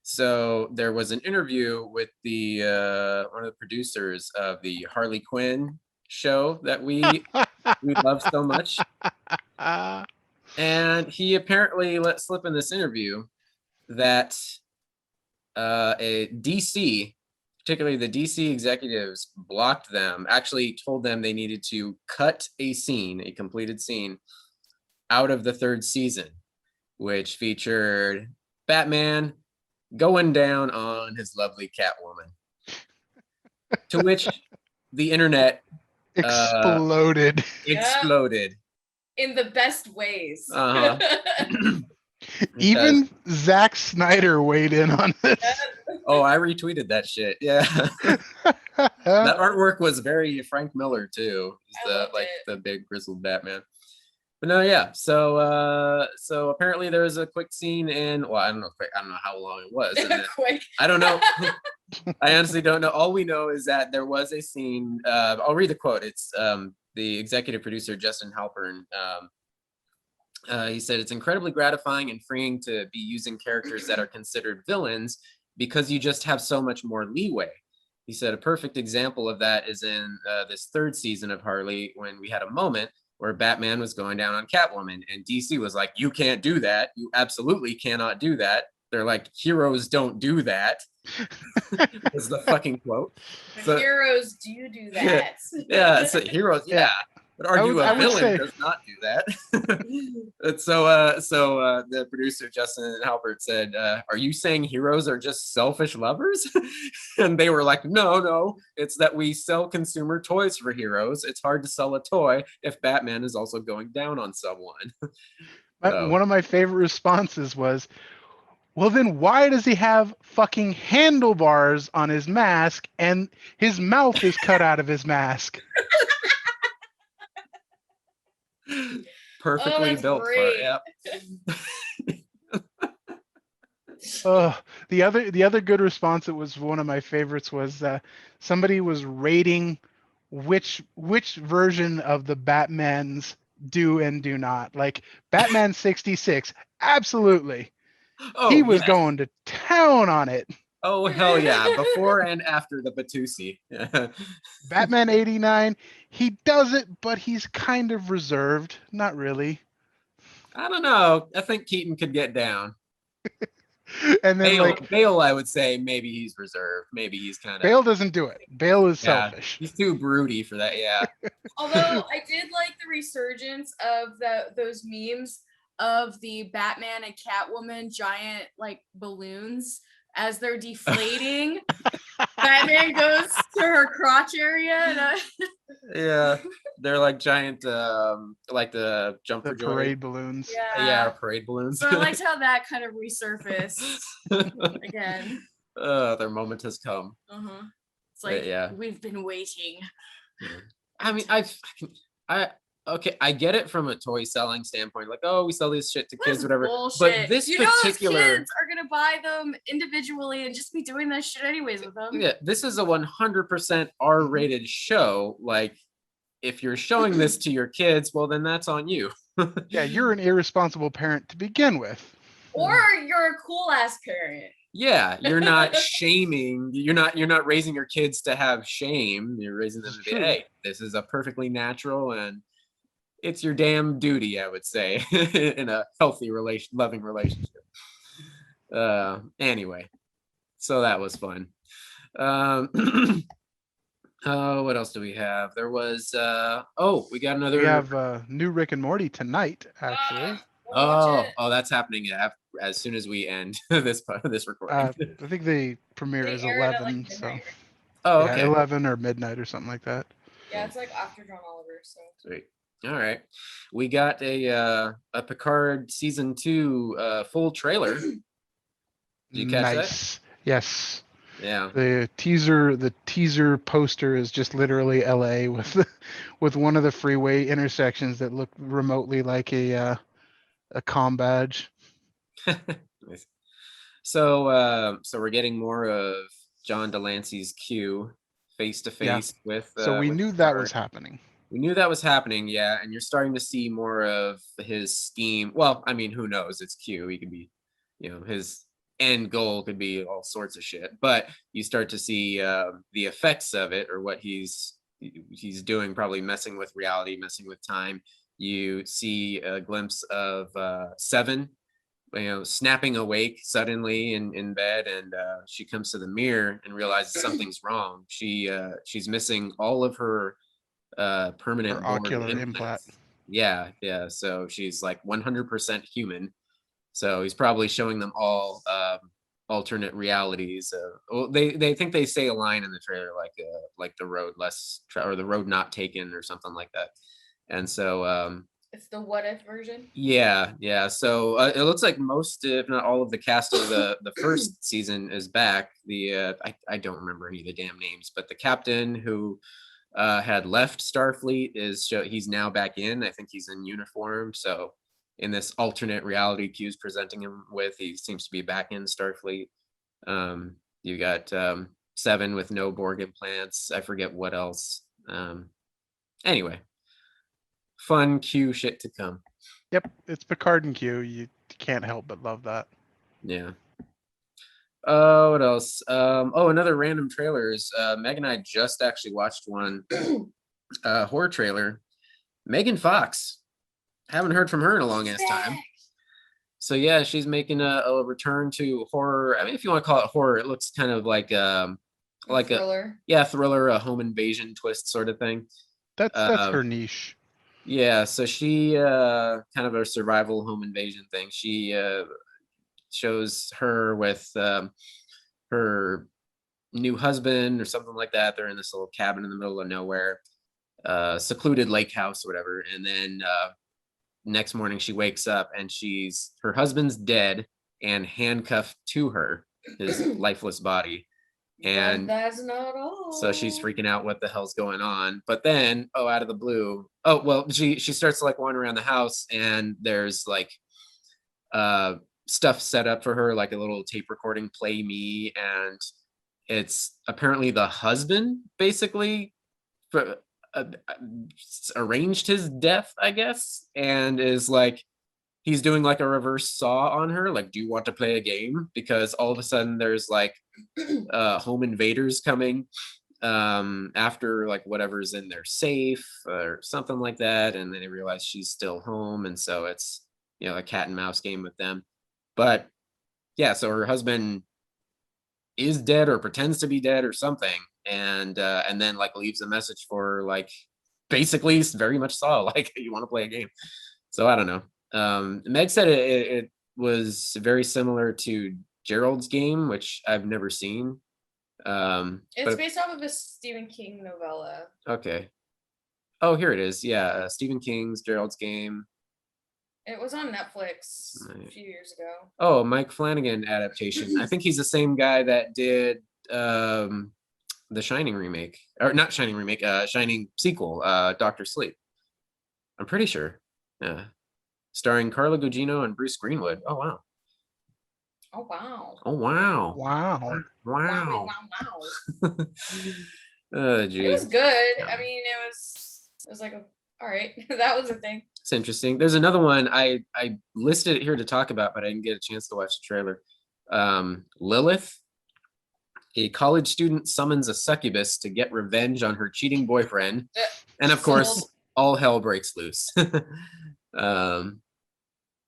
Speaker 3: So there was an interview with the one of the producers of the Harley Quinn show that we love so much. And he apparently let slip in this interview that a DC, particularly the DC executives, blocked them, actually told them they needed to cut a completed scene out of the 3rd season, which featured Batman going down on his lovely Catwoman. To which the internet
Speaker 2: exploded.
Speaker 3: Exploded.
Speaker 1: In the best ways.
Speaker 2: Even Zack Snyder weighed in on this.
Speaker 3: Oh, I retweeted that shit. Yeah. That artwork was very Frank Miller too. The big grizzled Batman. But no, yeah. So apparently there was a quick scene in, well, I don't know how long it was.
Speaker 1: Quick.
Speaker 3: I don't know. I honestly don't know. All we know is that there was a scene. I'll read the quote. It's the executive producer, Justin Halpern. He said, "It's incredibly gratifying and freeing to be using characters that are considered villains because you just have so much more leeway." He said a perfect example of that is in this 3rd season of Harley, when we had a moment where Batman was going down on Catwoman and DC was like, "You can't do that. You absolutely cannot do that." They're like, "Heroes don't do that." Was the fucking quote.
Speaker 1: Heroes do that.
Speaker 3: Yeah, so heroes, yeah. But argue
Speaker 2: I
Speaker 3: a
Speaker 2: would
Speaker 3: villain
Speaker 2: say-
Speaker 3: does not do that. And so the producer Justin Halpert said, "Are you saying heroes are just selfish lovers?" And they were like, "No, it's that we sell consumer toys for heroes. It's hard to sell a toy if Batman is also going down on someone." So-
Speaker 2: One of my favorite responses was, well, then why does he have fucking handlebars on his mask and his mouth is cut out of his mask?
Speaker 3: Perfectly
Speaker 1: that's
Speaker 3: built
Speaker 1: great.
Speaker 3: for it. Yep.
Speaker 2: The other good response that was one of my favorites was somebody was rating which version of the Batmans do and do not. Like Batman 66, absolutely.
Speaker 3: Oh,
Speaker 2: He was
Speaker 3: yes.
Speaker 2: going to town on it.
Speaker 3: Oh, hell yeah. Before and after the Batusi.
Speaker 2: Batman 89, he does it, but he's kind of reserved. Not really.
Speaker 3: I don't know. I think Keaton could get down.
Speaker 2: And then
Speaker 3: Bale, I would say maybe he's reserved. Maybe he's kind of
Speaker 2: Bale doesn't do it. Bale is
Speaker 3: yeah,
Speaker 2: selfish.
Speaker 3: he's too broody for that. Yeah.
Speaker 1: Although I did like the resurgence of those memes of the Batman and Catwoman giant like balloons as they're deflating. Batman goes to her crotch area. And,
Speaker 3: Yeah. They're like giant like the jump
Speaker 2: The
Speaker 3: for joy.
Speaker 2: parade balloons.
Speaker 3: Yeah, parade balloons.
Speaker 1: So I liked how that kind of resurfaced again.
Speaker 3: Their moment has come.
Speaker 1: It's like
Speaker 3: Yeah.
Speaker 1: we've been waiting.
Speaker 3: I mean, okay, I get it from a toy selling standpoint, like, oh, we sell this shit to kids,
Speaker 1: That's
Speaker 3: whatever.
Speaker 1: bullshit.
Speaker 3: But this
Speaker 1: you know,
Speaker 3: particular
Speaker 1: those kids are gonna buy them individually and just be doing that shit anyways with them.
Speaker 3: yeah, this is a 100% R-rated show. Like, if you're showing this to your kids, well, then that's on you.
Speaker 2: Yeah, you're an irresponsible parent to begin with.
Speaker 1: Or you're a cool ass parent.
Speaker 3: Yeah, you're not shaming. You're not raising your kids to have shame. You're raising them to be,
Speaker 2: True.
Speaker 3: hey, this is a perfectly natural and it's your damn duty, I would say, in a healthy loving relationship. Anyway, so that was fun. What else do we have? There was we got another.
Speaker 2: We have new Rick and Morty tonight, actually.
Speaker 3: Oh, that's happening as soon as we end this recording.
Speaker 2: I think the premiere
Speaker 1: They
Speaker 2: is
Speaker 1: air it at,
Speaker 2: 11,
Speaker 1: like,
Speaker 2: so
Speaker 1: midnight.
Speaker 3: Oh,
Speaker 2: yeah,
Speaker 3: okay.
Speaker 2: 11 or midnight or something like that.
Speaker 1: Yeah, it's like after John Oliver. So
Speaker 3: Sweet. All right, we got a Picard season 2 full trailer. Did you catch
Speaker 2: Nice. Yes.
Speaker 3: that? Yeah.
Speaker 2: The teaser poster is just literally LA with one of the freeway intersections that look remotely like a comm badge.
Speaker 3: Nice. So we're getting more of John Delancey's Q face to face with.
Speaker 2: So we
Speaker 3: with
Speaker 2: knew that
Speaker 3: Picard.
Speaker 2: was happening.
Speaker 3: We knew that was happening, yeah, and you're starting to see more of his scheme. Well, I mean, who knows? It's Q. He could be, his end goal could be all sorts of shit. But you start to see the effects of it, or what he's doing, probably messing with reality, messing with time. You see a glimpse of Seven, snapping awake suddenly in bed, and she comes to the mirror and realizes something's wrong. She's missing all of her permanent
Speaker 2: Or ocular
Speaker 3: Borg
Speaker 2: implant.
Speaker 3: Yeah. So she's like 100% human. So he's probably showing them all alternate realities. Well, they think they say a line in the trailer like the road or the road not taken or something like that. And so
Speaker 1: it's the what if version.
Speaker 3: Yeah. So it looks like most, if not all, of the cast of the first season is back. I don't remember any of the damn names, but the captain who had left Starfleet he's now back in. I think he's in uniform. So in this alternate reality Q's presenting him with, he seems to be back in Starfleet. You got Seven with no Borg implants. I forget what else. Anyway, fun Q shit to come.
Speaker 2: Yep, it's Picard and Q. You can't help but love that.
Speaker 3: Yeah. What else? Another random trailer is Meg and I just actually watched one horror trailer. Megan Fox. Haven't heard from her in a long ass time. So yeah, she's making a return to horror. I mean, if you want to call it horror, it looks kind of like a
Speaker 1: thriller.
Speaker 3: Thriller, a home invasion twist sort of thing.
Speaker 2: That's her niche.
Speaker 3: Yeah, so she kind of a survival home invasion thing. She shows her with her new husband or something like that. They're in this little cabin in the middle of nowhere, secluded lake house or whatever. And then next morning she wakes up and her husband's dead and handcuffed to her, his lifeless body. And
Speaker 1: that's not all.
Speaker 3: so she's freaking out what the hell's going on. But then, out of the blue, she starts to like wander around the house and there's like stuff set up for her, like a little tape recording, play me, and it's apparently the husband basically for, arranged his death, I guess, and is like he's doing like a reverse saw on her, like, do you want to play a game? Because all of a sudden there's like home invaders coming after like whatever's in their safe or something like that, and then they realize she's still home, and so it's a cat and mouse game with them. But yeah, so her husband is dead or pretends to be dead or something, and then like leaves a message for like basically very much saw like you want to play a game. So I don't know. Meg said it was very similar to Gerald's game, which I've never seen.
Speaker 1: It's based off of a Stephen King novella.
Speaker 3: Okay. Oh, here it is. Yeah, Stephen King's Gerald's Game.
Speaker 1: It was on Netflix a few years ago.
Speaker 3: Oh, Mike Flanagan adaptation. I think he's the same guy that did the Shining remake, or not Shining remake, Shining sequel, Doctor Sleep. I'm pretty sure. Yeah, starring Carla Gugino and Bruce Greenwood. Oh wow.
Speaker 1: Oh wow.
Speaker 3: Oh wow.
Speaker 2: Wow.
Speaker 3: Wow.
Speaker 1: Oh, geez. It was good. I mean, it was like all right. That was a thing.
Speaker 3: It's interesting. There's another one I listed it here to talk about, but I didn't get a chance to watch the trailer. Lilith, a college student summons a succubus to get revenge on her cheating boyfriend, and of course, all hell breaks loose.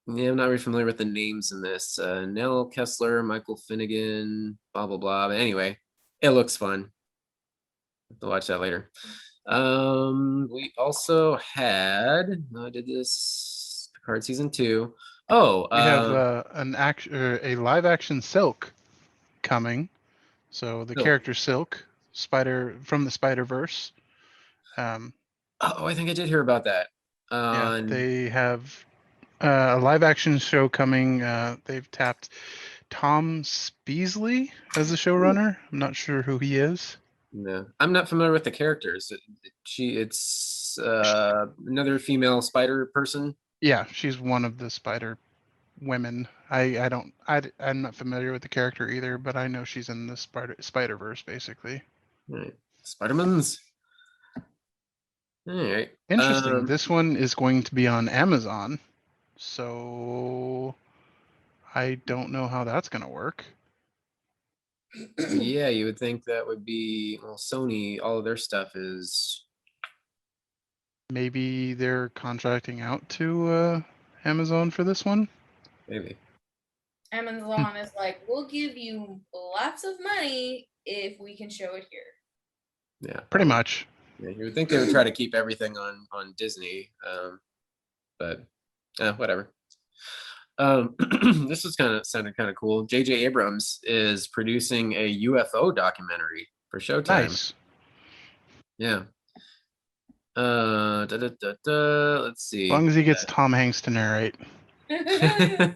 Speaker 3: Yeah, I'm not really familiar with the names in this. Nell Kessler, Michael Finnegan, blah blah blah. But anyway, it looks fun. I'll watch that later. We also had I did this Picard season 2. Oh,
Speaker 2: we have a live action Silk coming. So the character Silk, Spider from the Spider-Verse.
Speaker 3: I think I did hear about that.
Speaker 2: Yeah, they have a live action show coming. They've tapped Tom Speasley as the showrunner. I'm not sure who he is.
Speaker 3: No, I'm not familiar with the characters. It's another female spider person.
Speaker 2: Yeah, she's one of the spider women. I'm not familiar with the character either, but I know she's in the Spider-Verse basically.
Speaker 3: All right. Spider-Mans. All right.
Speaker 2: Interesting. This one is going to be on Amazon, so I don't know how that's going to work.
Speaker 3: Yeah, you would think that would be Sony. All of their stuff is.
Speaker 2: Maybe they're contracting out to Amazon for this one.
Speaker 3: Maybe.
Speaker 1: Amazon is like, we'll give you lots of money if we can show it here.
Speaker 3: Yeah,
Speaker 2: pretty much.
Speaker 3: Yeah, you would think they would try to keep everything on Disney, but whatever. This sounded kind of cool. J.J. Abrams is producing a UFO documentary for Showtime.
Speaker 2: Nice.
Speaker 3: Yeah. Let's see.
Speaker 2: As long as he gets Tom Hanks to narrate.
Speaker 3: Yeah,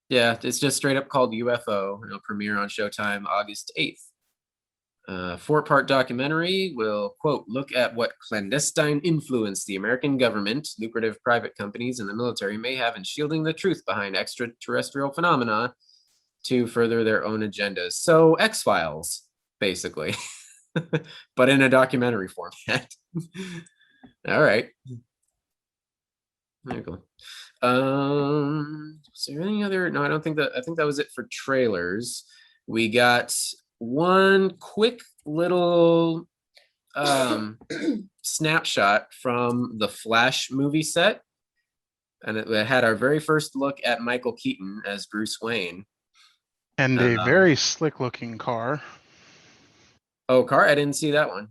Speaker 3: it's just straight up called UFO. It'll premiere on Showtime August 8th. 4-part documentary will, quote, look at what clandestine influence the American government, lucrative private companies, and the military may have in shielding the truth behind extraterrestrial phenomena to further their own agendas. So X-Files, basically, but in a documentary format. All right. Very cool. Is there any other? No, I think that was it for trailers. We got one quick little snapshot from the Flash movie set, and it had our very first look at Michael Keaton as Bruce Wayne,
Speaker 2: and a very slick looking car.
Speaker 3: Oh, car! I didn't see that one.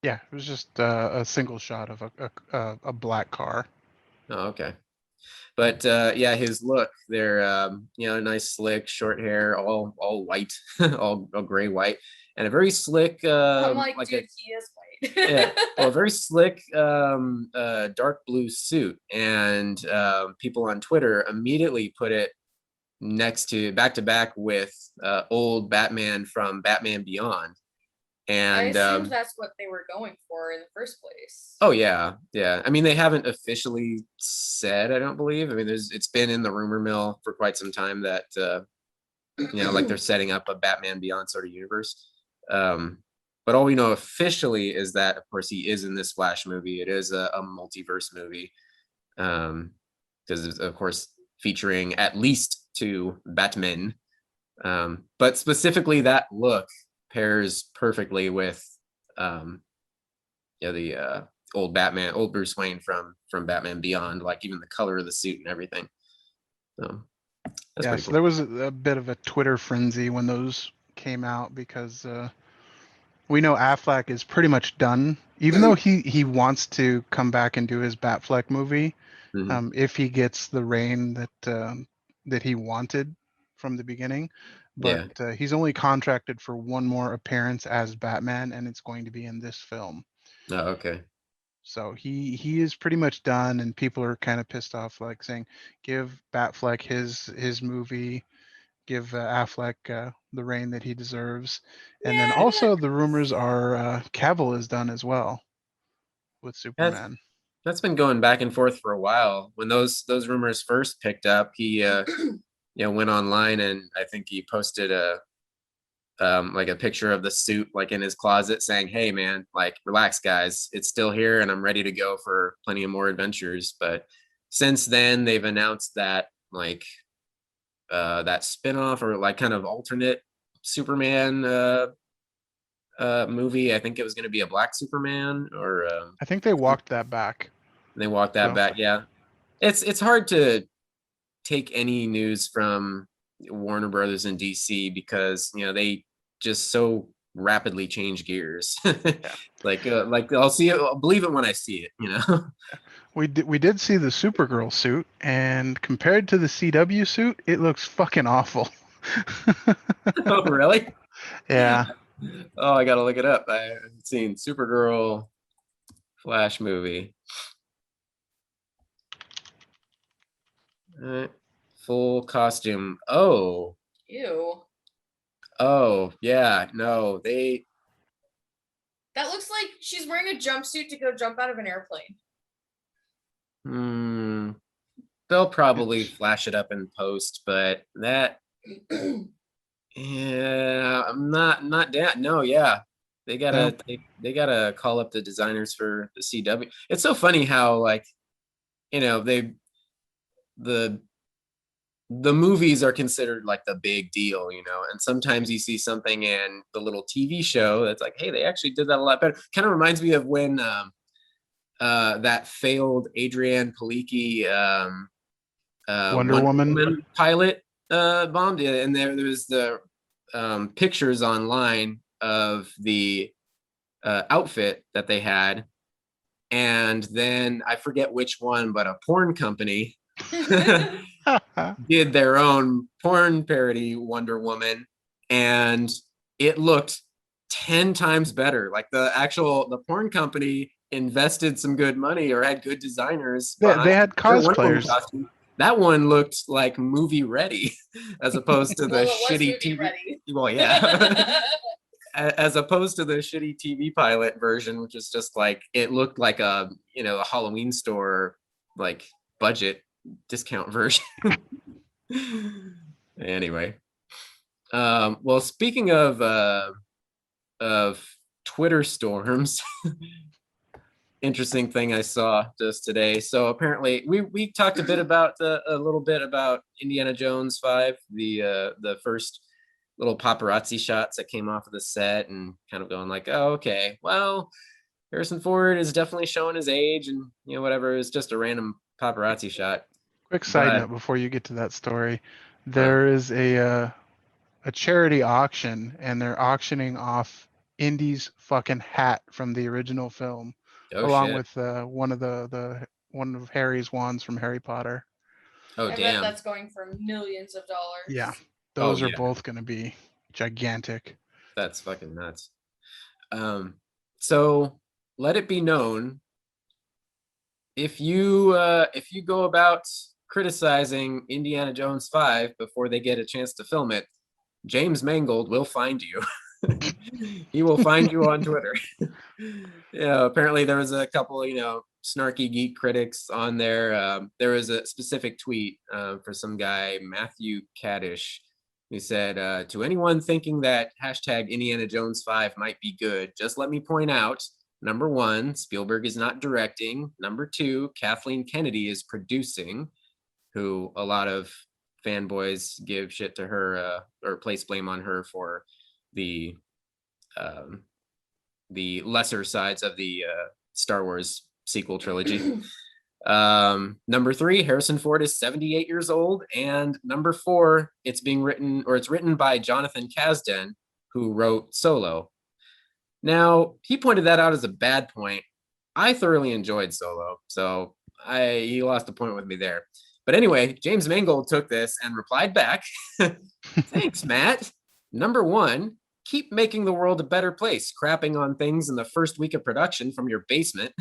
Speaker 2: Yeah, it was just a single shot of a black car.
Speaker 3: Oh, okay. But yeah, his look, they're nice slick short hair, all white, all gray white, and a very slick
Speaker 1: I'm like,
Speaker 3: like
Speaker 1: dude,
Speaker 3: a
Speaker 1: he is
Speaker 3: yeah,
Speaker 1: white.
Speaker 3: well, a very slick dark blue suit, and people on Twitter immediately put it next to back with old Batman from Batman Beyond.
Speaker 1: I
Speaker 3: And
Speaker 1: assumed that's what they were going for in the first place.
Speaker 3: oh yeah, yeah. I mean, they haven't officially said, I don't believe. I mean, it's been in the rumor mill for quite some time that like they're setting up a Batman Beyond sort of universe. But all we know officially is that, of course, he is in this Flash movie. It is a multiverse movie, because of course featuring at least 2 Batmen. But specifically, that look pairs perfectly with the old Batman, old Bruce Wayne from Batman Beyond, like even the color of the suit and everything. So that's
Speaker 2: Yeah,
Speaker 3: pretty
Speaker 2: so
Speaker 3: cool.
Speaker 2: there was a bit of a Twitter frenzy when those came out because we know Affleck is pretty much done. Even though he wants to come back and do his Batfleck movie,
Speaker 3: Mhm.
Speaker 2: if he gets the reign that he wanted from the beginning, but
Speaker 3: Yeah.
Speaker 2: he's only contracted for one more appearance as Batman, and it's going to be in this film.
Speaker 3: Oh, okay.
Speaker 2: So he is pretty much done, and people are kind of pissed off, like saying, "Give Batfleck his movie, give Affleck the reign that he deserves." And then
Speaker 1: Yeah,
Speaker 2: also the rumors are Cavill is done as well with
Speaker 3: That's
Speaker 2: Superman.
Speaker 3: that's been going back and forth for a while. When those rumors first picked up, he went online, and I think he posted a like a picture of the suit like in his closet saying, "Hey man, like relax guys, it's still here and I'm ready to go for plenty of more adventures." But since then they've announced that like that spin-off or like kind of alternate Superman movie. I think it was going to be a black Superman, or
Speaker 2: I think they walked that back.
Speaker 3: they walked that
Speaker 2: So
Speaker 3: back. Yeah, it's hard to take any news from Warner Brothers and DC because they just so rapidly change gears.
Speaker 2: yeah,
Speaker 3: like I'll believe it when I see it.
Speaker 2: we did see the Supergirl suit, and compared to the CW suit, it looks fucking awful.
Speaker 3: Oh, really?
Speaker 2: Yeah,
Speaker 3: Oh, I gotta look it up. I haven't seen Supergirl Flash movie. All right. Full costume.
Speaker 1: ew.
Speaker 3: Oh, yeah. No, they.
Speaker 1: That looks like she's wearing a jumpsuit to go jump out of an airplane.
Speaker 3: Hmm. They'll probably
Speaker 2: it's
Speaker 3: flash it up in post, but that. Yeah, I'm not down. No, yeah. They
Speaker 2: no,
Speaker 3: gotta they gotta call up the designers for the CW. It's so funny how like they the the movies are considered like the big deal, and sometimes you see something in the little TV show that's like, hey, they actually did that a lot better. Kind of reminds me of when that failed Adrian Palicki
Speaker 2: Wonder
Speaker 3: Wonder
Speaker 2: Woman.
Speaker 3: Woman pilot bombed, yeah, and there was the pictures online of the outfit that they had, and then I forget which one, but a porn company did their own porn parody Wonder Woman, and it looked 10 times better. Like the porn company invested some good money or had good designers
Speaker 2: They
Speaker 3: behind
Speaker 2: had
Speaker 3: their Wonder Woman
Speaker 2: cosplayers.
Speaker 3: costume. That one looked like movie ready as opposed to the
Speaker 1: Well, it was
Speaker 3: shitty
Speaker 1: movie
Speaker 3: TV.
Speaker 1: ready.
Speaker 3: Well, yeah. As opposed to the shitty TV pilot version, which is just like it looked like a Halloween store like budget discount version. Anyway, well, speaking of Twitter storms, interesting thing I saw just today. So apparently, we talked a little bit about Indiana Jones 5, the first little paparazzi shots that came off of the set, and kind of going like, oh, okay, well, Harrison Ford is definitely showing his age, and whatever. It was just a random paparazzi shot,
Speaker 2: Quick side
Speaker 3: but
Speaker 2: note before you get to that story, there is a charity auction, and they're auctioning off Indy's fucking hat from the original film,
Speaker 3: Oh
Speaker 2: along
Speaker 3: shit.
Speaker 2: with one of one of Harry's wands from Harry Potter.
Speaker 3: Oh
Speaker 1: I bet
Speaker 3: damn.
Speaker 1: that's going for millions of
Speaker 2: Yeah,
Speaker 1: dollars.
Speaker 3: Oh
Speaker 2: those are
Speaker 3: yeah.
Speaker 2: both going to be gigantic.
Speaker 3: That's fucking nuts. So let it be known, if you go about criticizing Indiana Jones 5 before they get a chance to film it, James Mangold will find you. He will find you on Twitter. Yeah, apparently there was a couple, snarky geek critics on there. There was a specific tweet for some guy, Matthew Caddish, who said, to anyone thinking that hashtag Indiana Jones 5 might be good, just let me point out, number one, Spielberg is not directing. Number two, Kathleen Kennedy is producing, who a lot of fanboys give shit to her or place blame on her for the lesser sides of the Star Wars sequel trilogy. Number three, Harrison Ford is 78 years old. And number four, it's written by Jonathan Kasdan, who wrote Solo. Now, he pointed that out as a bad point. I thoroughly enjoyed Solo, so he lost a point with me there. But anyway, James Mangold took this and replied back, thanks, Matt. Number one, keep making the world a better place, crapping on things in the first week of production from your basement.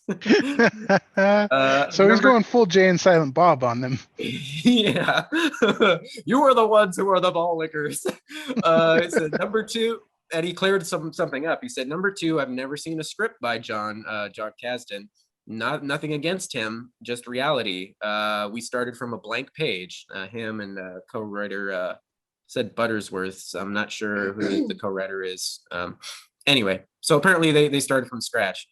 Speaker 2: So he's going full Jay and Silent Bob on them.
Speaker 3: Yeah. You are the ones who are the ball lickers. It said number two, and he cleared something up. He said, number two, I've never seen a script by John Kasdan. Nothing against him, just reality. We started from a blank page. Him and co-writer said Buttersworth. So I'm not sure who the co-writer is. Anyway, so apparently they started from scratch.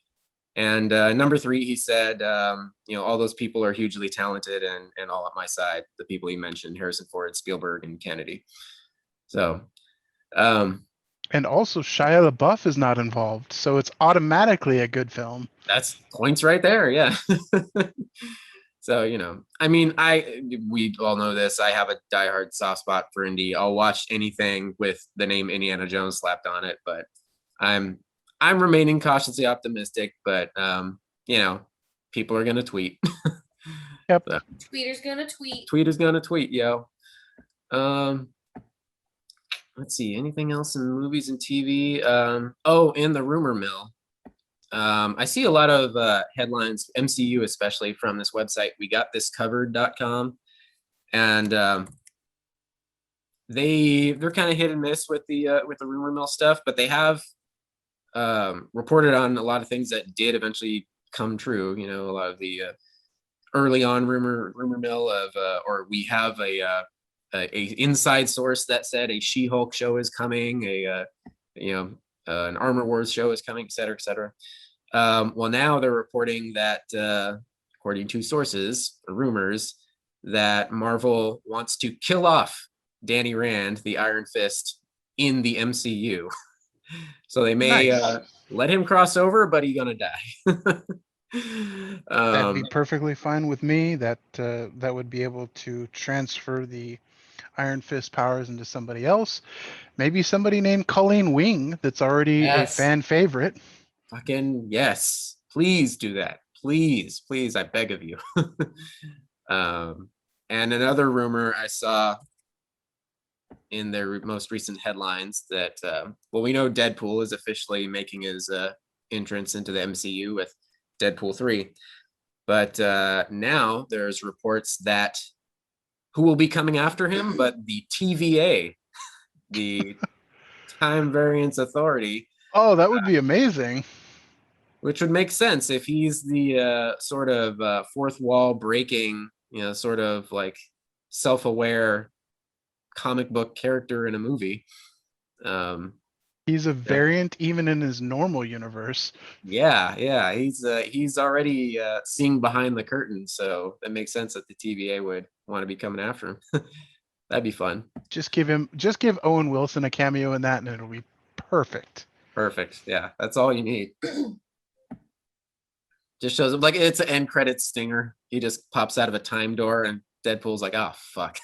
Speaker 3: And number three, he said, all those people are hugely talented and all at my side. The people he mentioned, Harrison Ford, Spielberg, and Kennedy. So,
Speaker 2: and also Shia LaBeouf is not involved, so it's automatically a good film.
Speaker 3: That's points right there. Yeah. So, I mean, we all know this. I have a diehard soft spot for Indy. I'll watch anything with the name Indiana Jones slapped on it, but I'm remaining cautiously optimistic, but people are gonna tweet.
Speaker 2: Yep.
Speaker 3: So,
Speaker 1: Tweeter's gonna tweet.
Speaker 3: Tweeter's gonna tweet, yo. Let's see, anything else in movies and TV? In the rumor mill. I see a lot of headlines, MCU especially, from this website, wegotThiscovered.com, and they're kind of hit and miss with the rumor mill stuff, but they have reported on a lot of things that did eventually come true. A lot of the early on rumor mill of, or we have a inside source that said a She-Hulk show is coming, an Armor Wars show is coming, et cetera, et cetera. Well, now they're reporting that, according to sources, rumors, that Marvel wants to kill off Danny Rand, the Iron Fist, in the MCU. So they may let him cross over, but he's gonna die.
Speaker 2: That'd be perfectly fine with me. That would be able to transfer the Iron Fist powers into somebody else. Maybe somebody named Colleen Wing that's already a fan favorite.
Speaker 3: Fucking yes. Please do that. Please, I beg of you. And another rumor I saw in their most recent headlines that, we know Deadpool is officially making his entrance into the MCU with Deadpool 3. But now there's reports that who will be coming after him, but the TVA, the Time Variance Authority.
Speaker 2: Oh, that would be amazing.
Speaker 3: Which would make sense if he's the sort of fourth wall breaking, sort of like self-aware comic book character in a movie.
Speaker 2: He's a variant even in his normal universe.
Speaker 3: Yeah. He's already seeing behind the curtain, so that makes sense that the TVA would want to be coming after him. That'd be fun.
Speaker 2: Just give Owen Wilson a cameo in that, and it'll be perfect.
Speaker 3: Perfect. Yeah, that's all you need. Just shows up like it's an end credits stinger. He just pops out of a time door, and Deadpool's like, "Oh fuck."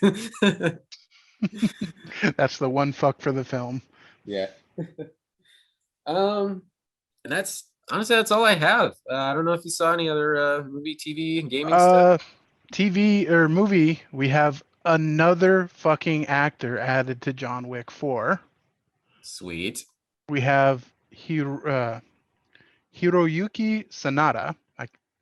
Speaker 2: That's the one fuck for the film.
Speaker 3: Yeah. And that's honestly that's all I have. I don't know if you saw any other movie, TV, and gaming stuff.
Speaker 2: TV or movie, we have another fucking actor added to John Wick 4.
Speaker 3: Sweet.
Speaker 2: We have Hiroyuki Sanada.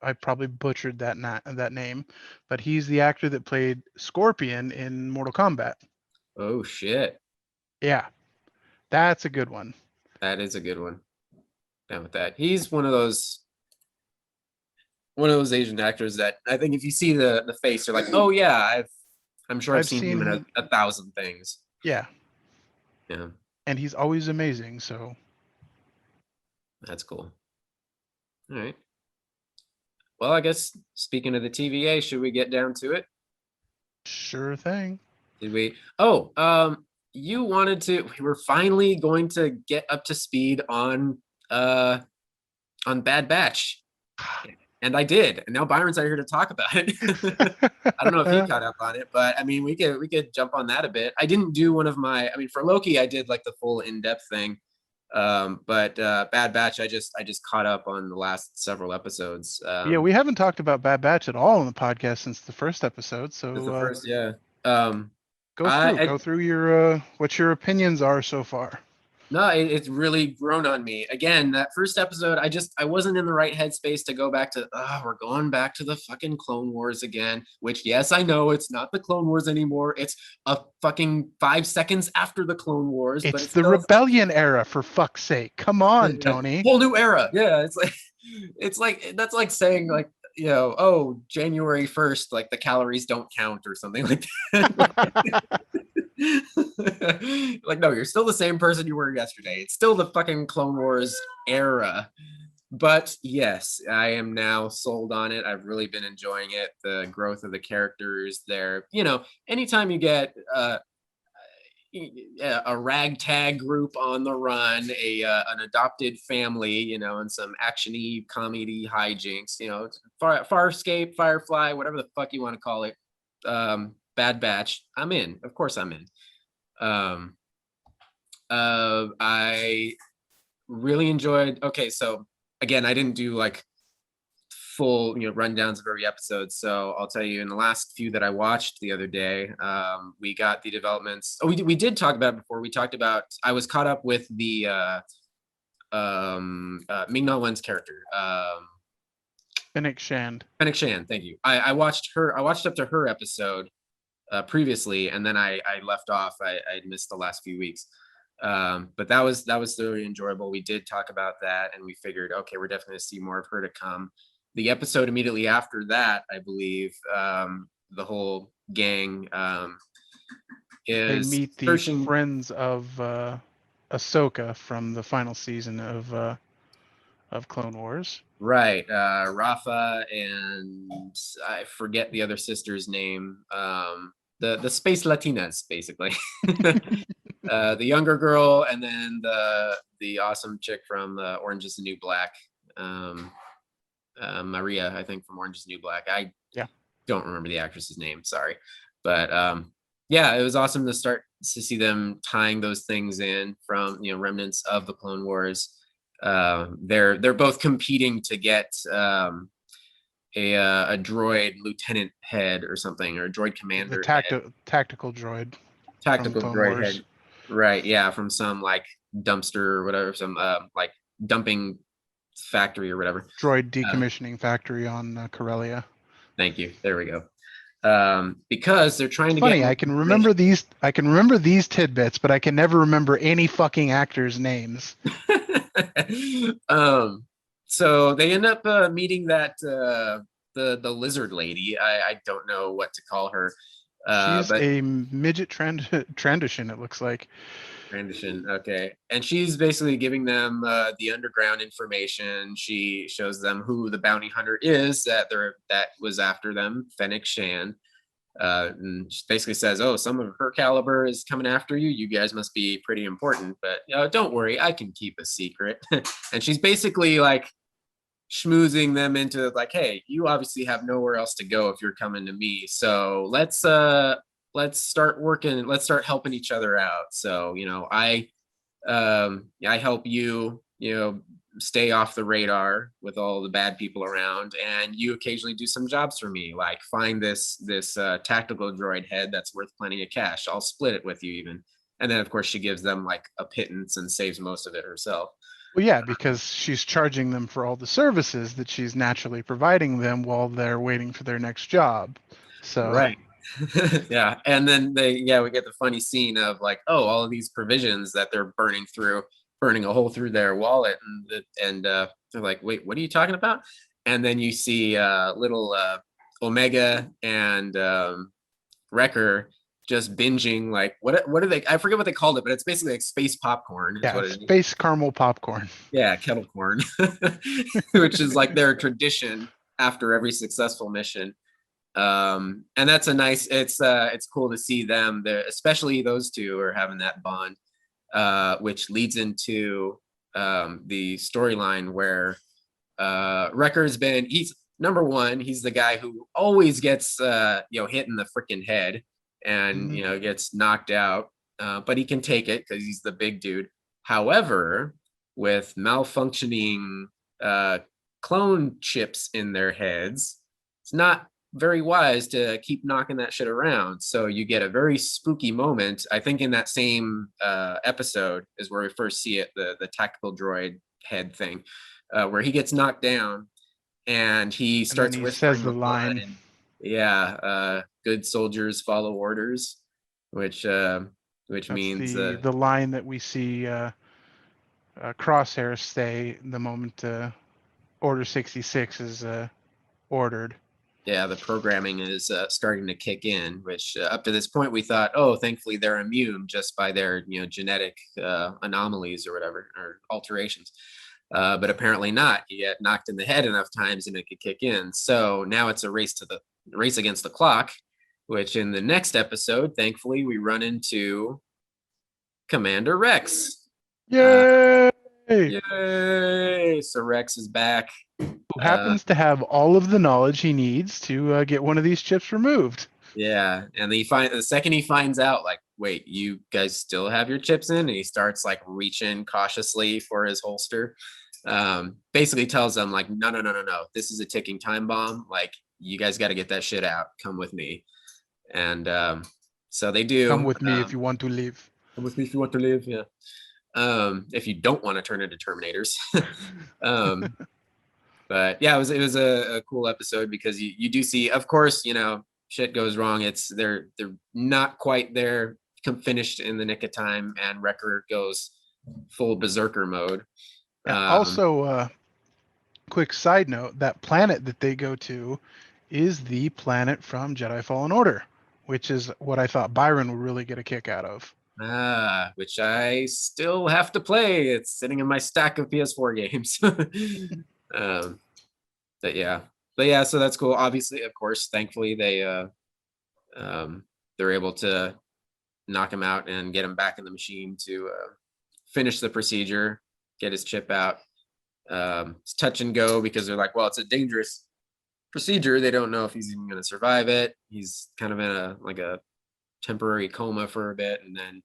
Speaker 2: I probably butchered that name, but he's the actor that played Scorpion in Mortal Kombat.
Speaker 3: Oh shit.
Speaker 2: Yeah, that's a good one.
Speaker 3: That is a good one. Down with that. He's one of those Asian actors that I think if you see the face, you're like, oh yeah, I'm sure I've seen him in a thousand things.
Speaker 2: Yeah.
Speaker 3: Yeah.
Speaker 2: And he's always amazing, so
Speaker 3: that's cool. All right. Well, I guess speaking of the TVA, should we get down to it?
Speaker 2: Sure thing.
Speaker 3: Did we? Oh, you wanted to. We were finally going to get up to speed on Bad Batch, and I did. And now Byron's out here to talk about it. I don't know if he caught up on it, but I mean, we could jump on that a bit. I didn't do one of my. I mean, for Loki, I did like the full in-depth thing. But Bad Batch, I just caught up on the last several episodes.
Speaker 2: Yeah, we haven't talked about Bad Batch at all on the podcast since the first episode. So
Speaker 3: the first, yeah.
Speaker 2: Go through your what your opinions are so far.
Speaker 3: No, it's really grown on me. Again, that first episode, I wasn't in the right headspace to go back to, we're going back to the fucking Clone Wars again, which, yes, I know it's not the Clone Wars anymore. It's a fucking 5 seconds after the Clone Wars.
Speaker 2: It's the Rebellion era, for fuck's sake. Come on, Tony.
Speaker 3: Whole new era. Yeah, it's like, that's like saying like, you know, oh, January 1st, like the calories don't count or something like that. Like, no, you're still the same person you were yesterday. It's still the fucking Clone Wars era. But yes, I am now sold on it. I've really been enjoying it. The growth of the characters there. You know, anytime you get a ragtag group on the run, an adopted family, you know, and some actiony comedy hijinks, you know, Farscape, Firefly, whatever the fuck you want to call it. Bad Batch, I'm in. Of course I'm in. I really enjoyed. Okay, so again, I didn't do like full, you know, rundowns of every episode. So I'll tell you, in the last few that I watched the other day, we got the developments. Oh, we did talk about it before. We talked about. I was caught up with the Ming-Na Wen's character.
Speaker 2: Fennec Shand.
Speaker 3: Fennec Shand, thank you. I watched up to her episode previously, and then I left off. I missed the last few weeks. But that was really enjoyable. We did talk about that, and we figured, okay, we're definitely gonna see more of her to come. The episode immediately after that, I believe, the whole gang is
Speaker 2: they meet the friends of Ahsoka from the final season of Clone Wars.
Speaker 3: Right, Rafa, and I forget the other sister's name. The Space Latinas, basically. The younger girl, and then the awesome chick from Orange is the New Black. Maria, I think, from Orange is the New Black. I don't remember the actress's name, sorry. But yeah, it was awesome to start to see them tying those things in from, you know, remnants of the Clone Wars. They're both competing to get a droid lieutenant head or something, or a droid commander.
Speaker 2: Tactical droid.
Speaker 3: Tactical droid head. Right, yeah, from some like dumpster or whatever, some like dumping factory or whatever.
Speaker 2: Droid decommissioning factory on Corellia.
Speaker 3: Thank you. There we go. Because they're trying to
Speaker 2: get. I can remember these tidbits, but I can never remember any fucking actors' names.
Speaker 3: So they end up meeting that the lizard lady. I don't know what to call her.
Speaker 2: She's a midget Trandoshan, it looks like.
Speaker 3: Trandoshan, okay. And she's basically giving them the underground information. She shows them who the bounty hunter is that was after them, Fennec Shand. And she basically says, oh, some of her caliber is coming after you. You guys must be pretty important, but don't worry, I can keep a secret. And she's basically like schmoozing them into like, hey, you obviously have nowhere else to go if you're coming to me. So let's start working. Let's start helping each other out. So, you know, I help you, stay off the radar with all the bad people around, and you occasionally do some jobs for me, like find this tactical droid head that's worth plenty of cash. I'll split it with you even. And then of course she gives them like a pittance and saves most of it herself.
Speaker 2: Well, yeah, because she's charging them for all the services that she's naturally providing them while they're waiting for their next job. So
Speaker 3: Right. Yeah. And then we get the funny scene of like, oh, all of these provisions that they're burning a hole through their wallet, and they're like, wait, what are you talking about? And then you see little Omega and Wrecker just binging like what are they? I forget what they called it, but it's basically like space popcorn. Is
Speaker 2: yeah,
Speaker 3: what it is.
Speaker 2: space caramel popcorn.
Speaker 3: Yeah, kettle corn, which is like their tradition after every successful mission. And that's a nice. It's cool to see them there, especially those two are having that bond, which leads into the storyline where Wrecker's been. He's number one. He's the guy who always gets hit in the freaking head and gets knocked out, but he can take it because he's the big dude. However, with malfunctioning clone chips in their heads, it's not very wise to keep knocking that shit around. So you get a very spooky moment. I think in that same episode is where we first see it, the tactical droid head thing, where he gets knocked down and he starts whispering
Speaker 2: says the line.
Speaker 3: And, good soldiers follow orders, which means
Speaker 2: the line that we see Crosshair say the moment Order 66 is ordered.
Speaker 3: Yeah, the programming is starting to kick in, which up to this point we thought, oh, thankfully they're immune just by their genetic anomalies or whatever, or alterations. But apparently not. You get knocked in the head enough times and it could kick in. So now it's a race against the clock, which in the next episode, thankfully, we run into Commander Rex.
Speaker 2: Yay!
Speaker 3: Yay! So Rex is back.
Speaker 2: Who happens to have all of the knowledge he needs to get one of these chips removed.
Speaker 3: Yeah, and the second he finds out, like, wait, you guys still have your chips in? And he starts like reaching cautiously for his holster. Basically tells them like, no, this is a ticking time bomb. Like, you guys got to get that shit out. Come with me. And so they do.
Speaker 2: Come with me if you want to live.
Speaker 3: Come with me if you want to live. Yeah. If you don't want to turn into Terminators. But yeah, it was a cool episode because you do see, of course, shit goes wrong. They're not quite there, finished in the nick of time, and Wrecker goes full berserker mode.
Speaker 2: Also, quick side note: that planet that they go to is the planet from Jedi Fallen Order, which is what I thought Byron would really get a kick out of.
Speaker 3: Which I still have to play. It's sitting in my stack of PS4 games. But yeah, so that's cool. Obviously, of course, thankfully they're able to knock him out and get him back in the machine to finish the procedure, get his chip out. It's touch and go because they're like, well, it's a dangerous procedure. They don't know if he's even going to survive it. He's kind of in a temporary coma for a bit and then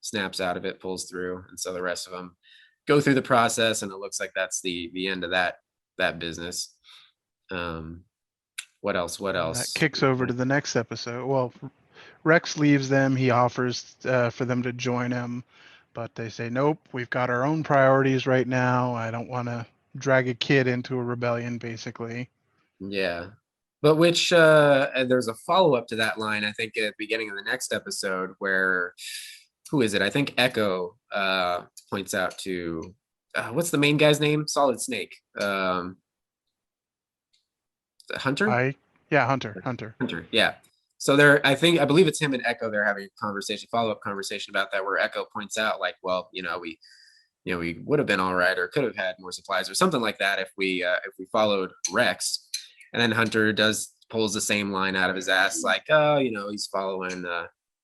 Speaker 3: snaps out of it, pulls through. And so the rest of them go through the process, and it looks like that's the end of that business. What else?
Speaker 2: That kicks over to the next episode. Well, Rex leaves them. He offers for them to join him, but they say, nope, we've got our own priorities right now. I don't want to drag a kid into a rebellion, basically.
Speaker 3: Yeah. But which there's a follow-up to that line, I think, at the beginning of the next episode where, who is it? I think Echo points out to, what's the main guy's name? Solid Snake. Hunter?
Speaker 2: Hunter.
Speaker 3: Yeah. So I believe it's him and Echo. They're having a follow-up conversation about that, where Echo points out, like, well, we would have been all right, or could have had more supplies, or something like that if we followed Rex. And then Hunter pulls the same line out of his ass, like, oh, he's following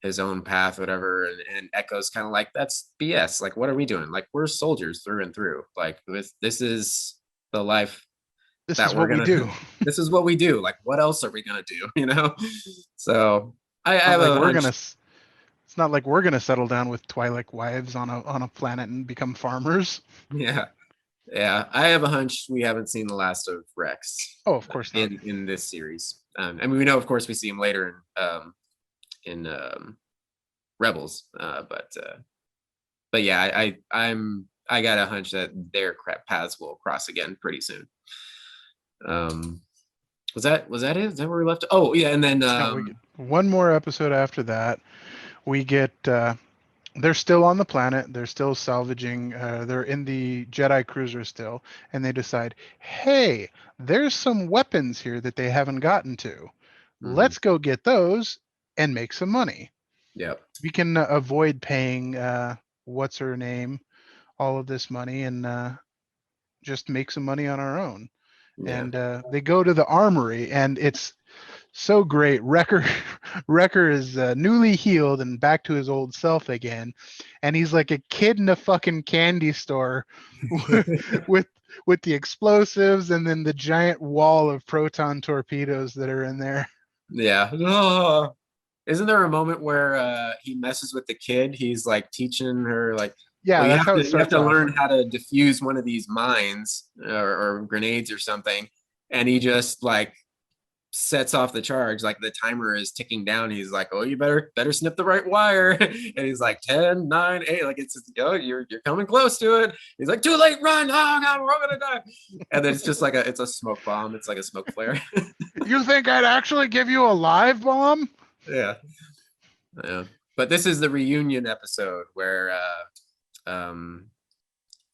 Speaker 3: his own path, whatever. And Echo's kind of like, that's BS. Like, what are we doing? Like, we're soldiers through and through. Like, this is the life.
Speaker 2: This is what we do.
Speaker 3: This is what we do. Like, what else are we gonna do? So
Speaker 2: it's not like we're gonna settle down with Twi'lek wives on a planet and become farmers.
Speaker 3: Yeah. Yeah, I have a hunch we haven't seen the last of Rex
Speaker 2: Oh, of course not.
Speaker 3: in this series. I mean, we know, of course, we see him later in Rebels, but yeah, I got a hunch that their paths will cross again pretty soon. Was that it? Is that where we left? Oh yeah, and then
Speaker 2: No, we get one more episode after that. We get they're still on the planet. They're still salvaging. They're in the Jedi cruiser still, and they decide, hey, there's some weapons here that they haven't gotten to. Let's go get those and make some money.
Speaker 3: Yep.
Speaker 2: We can avoid paying what's her name all of this money and just make some money on our own.
Speaker 3: Yeah.
Speaker 2: And they go to the armory, and it's so great. Wrecker Wrecker is newly healed and back to his old self again, and he's like a kid in a fucking candy store with the explosives and then the giant wall of proton torpedoes that are in there.
Speaker 3: Yeah. Oh. Isn't there a moment where he messes with the kid? He's like teaching her like,
Speaker 2: Yeah,
Speaker 3: well,
Speaker 2: that's how it
Speaker 3: you have
Speaker 2: starts
Speaker 3: to
Speaker 2: off.
Speaker 3: learn how to defuse one of these mines or grenades or something, and he just like sets off the charge. Like the timer is ticking down. He's like, "Oh, you better snip the right wire," and he's like 10, 9, 8. Like it's oh, you're coming close to it. He's like, "Too late, run! Oh God, we're all gonna die!" And then it's just like it's a smoke bomb. It's like a smoke flare.
Speaker 2: You think I'd actually give you a live bomb?
Speaker 3: Yeah. Yeah. But this is the reunion episode where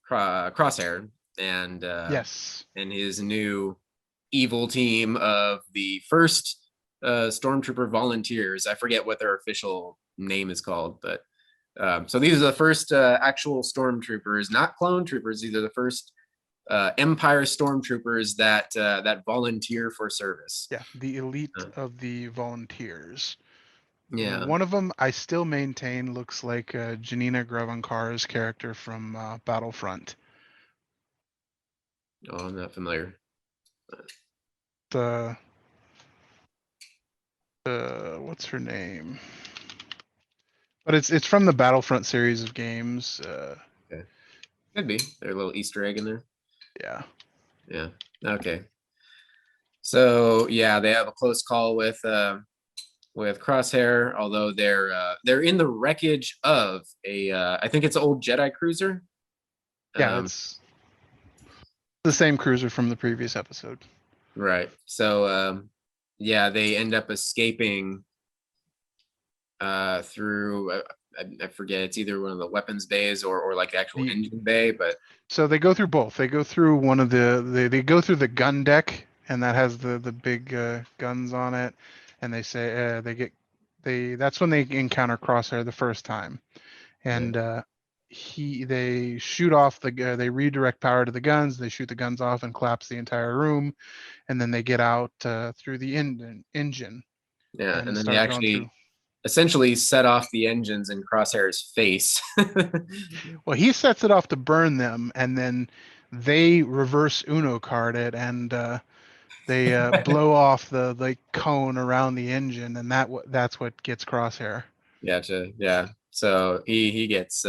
Speaker 3: Crosshair and
Speaker 2: Yes.
Speaker 3: and his new evil team of the first stormtrooper volunteers. I forget what their official name is called, but so these are the first actual stormtroopers, not clone troopers. These are the first Empire stormtroopers that that volunteer for service.
Speaker 2: Yeah, the elite of the volunteers.
Speaker 3: Yeah.
Speaker 2: One of them I still maintain looks like Janina Gravankara's character from Battlefront.
Speaker 3: Oh, I'm not familiar.
Speaker 2: The what's her name? But it's from the Battlefront series of games.
Speaker 3: Okay. Could be. There's a little Easter egg in there.
Speaker 2: Yeah.
Speaker 3: Yeah. Okay. So yeah, they have a close call with Crosshair, although they're in the wreckage of a I think it's an old Jedi cruiser.
Speaker 2: Yeah, it's the same cruiser from the previous episode.
Speaker 3: Right. So yeah, they end up escaping through I forget, it's either one of the weapons bays or like the actual engine bay, but
Speaker 2: so they go through both. They go through one of they go through the gun deck, and that has the big guns on it, and they say that's when they encounter Crosshair the first time, and they shoot off they redirect power to the guns, they shoot the guns off and collapse the entire room, and then they get out through the engine.
Speaker 3: Yeah, and then they actually essentially set off the engines in Crosshair's face.
Speaker 2: Well, he sets it off to burn them, and then they reverse Uno card it, and they blow off the like cone around the engine, and that's what gets Crosshair.
Speaker 3: Gotcha. Yeah. So he gets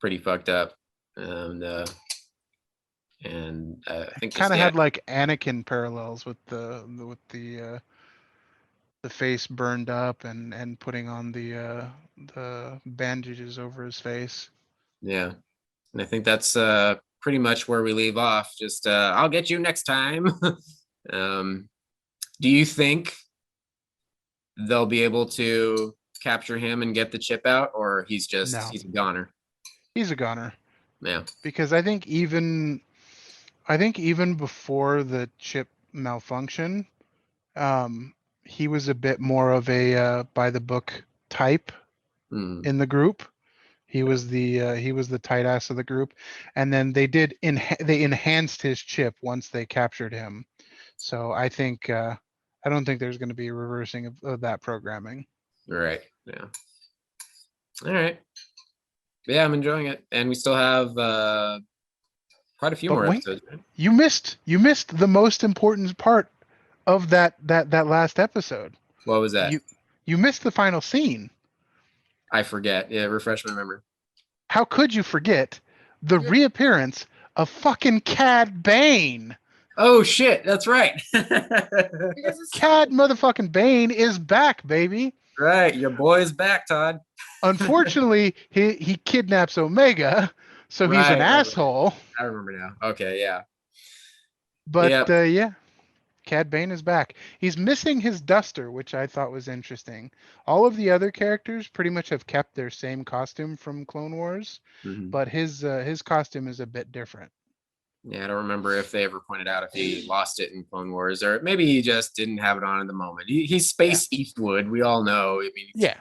Speaker 3: pretty fucked up, and I think
Speaker 2: kind of had like Anakin parallels with the face burned up and putting on the bandages over his face.
Speaker 3: Yeah, and I think that's pretty much where we leave off. Just I'll get you next time. Do you think they'll be able to capture him and get the chip out, or he's a goner?
Speaker 2: He's a goner.
Speaker 3: Yeah.
Speaker 2: Because I think even before the chip malfunction, he was a bit more of a by the book type in the group. He was the tight ass of the group, and then they enhanced his chip once they captured him. So I think I don't think there's going to be a reversing of that programming.
Speaker 3: Right. Yeah. All right. Yeah, I'm enjoying it, and we still have quite a few more episodes. Right?
Speaker 2: You missed the most important part of that last episode.
Speaker 3: What was that?
Speaker 2: You missed the final scene.
Speaker 3: I forget. Yeah, refresh my memory.
Speaker 2: How could you forget the reappearance a fucking Cad Bane.
Speaker 3: Oh shit, that's right.
Speaker 1: Because it's
Speaker 2: Cad motherfucking Bane is back, baby.
Speaker 3: Right, your boy is back, Todd.
Speaker 2: Unfortunately, he kidnaps Omega, so he's an
Speaker 3: Right.
Speaker 2: asshole.
Speaker 3: I remember now. Okay, yeah.
Speaker 2: But
Speaker 3: Yep.
Speaker 2: yeah, Cad Bane is back. He's missing his duster, which I thought was interesting. All of the other characters pretty much have kept their same costume from Clone Wars,
Speaker 3: Mhm.
Speaker 2: but his costume is a bit different.
Speaker 3: Yeah, I don't remember if they ever pointed out if he lost it in Clone Wars or maybe he just didn't have it on in the moment. He's Space Eastwood. We all know. I mean,
Speaker 2: Yeah,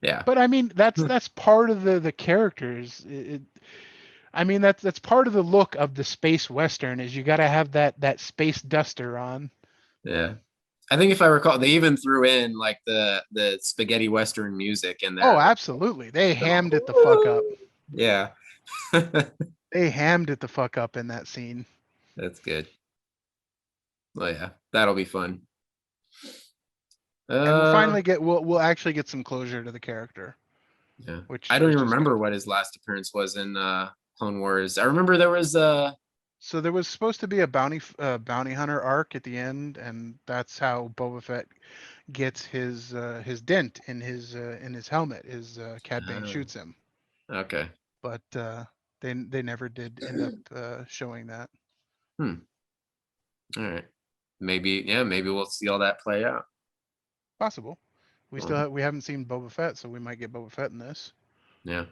Speaker 3: yeah.
Speaker 2: but I mean that's part of the characters. I mean that's part of the look of the space western is you got to have that space duster on.
Speaker 3: Yeah. I think if I recall, they even threw in like the spaghetti western music in
Speaker 2: Oh,
Speaker 3: there.
Speaker 2: absolutely. They hammed it the fuck up.
Speaker 3: Yeah.
Speaker 2: They hammed it the fuck up in that scene.
Speaker 3: That's good. Well, yeah, that'll be fun.
Speaker 2: And we'll actually get some closure to the character,
Speaker 3: Yeah.
Speaker 2: which
Speaker 3: I don't even
Speaker 2: is
Speaker 3: remember
Speaker 2: good.
Speaker 3: what his last appearance was in Clone Wars. I remember there was
Speaker 2: So there was supposed to be a bounty hunter arc at the end, and that's how Boba Fett gets his dent in his helmet. His Cad Bane shoots him,
Speaker 3: okay.
Speaker 2: but they never did end up showing that.
Speaker 3: Hmm. All right. Maybe, yeah, maybe we'll see all that play out.
Speaker 2: Possible.
Speaker 3: Cool.
Speaker 2: We haven't seen Boba Fett, so we might get Boba Fett in this.
Speaker 3: Yeah.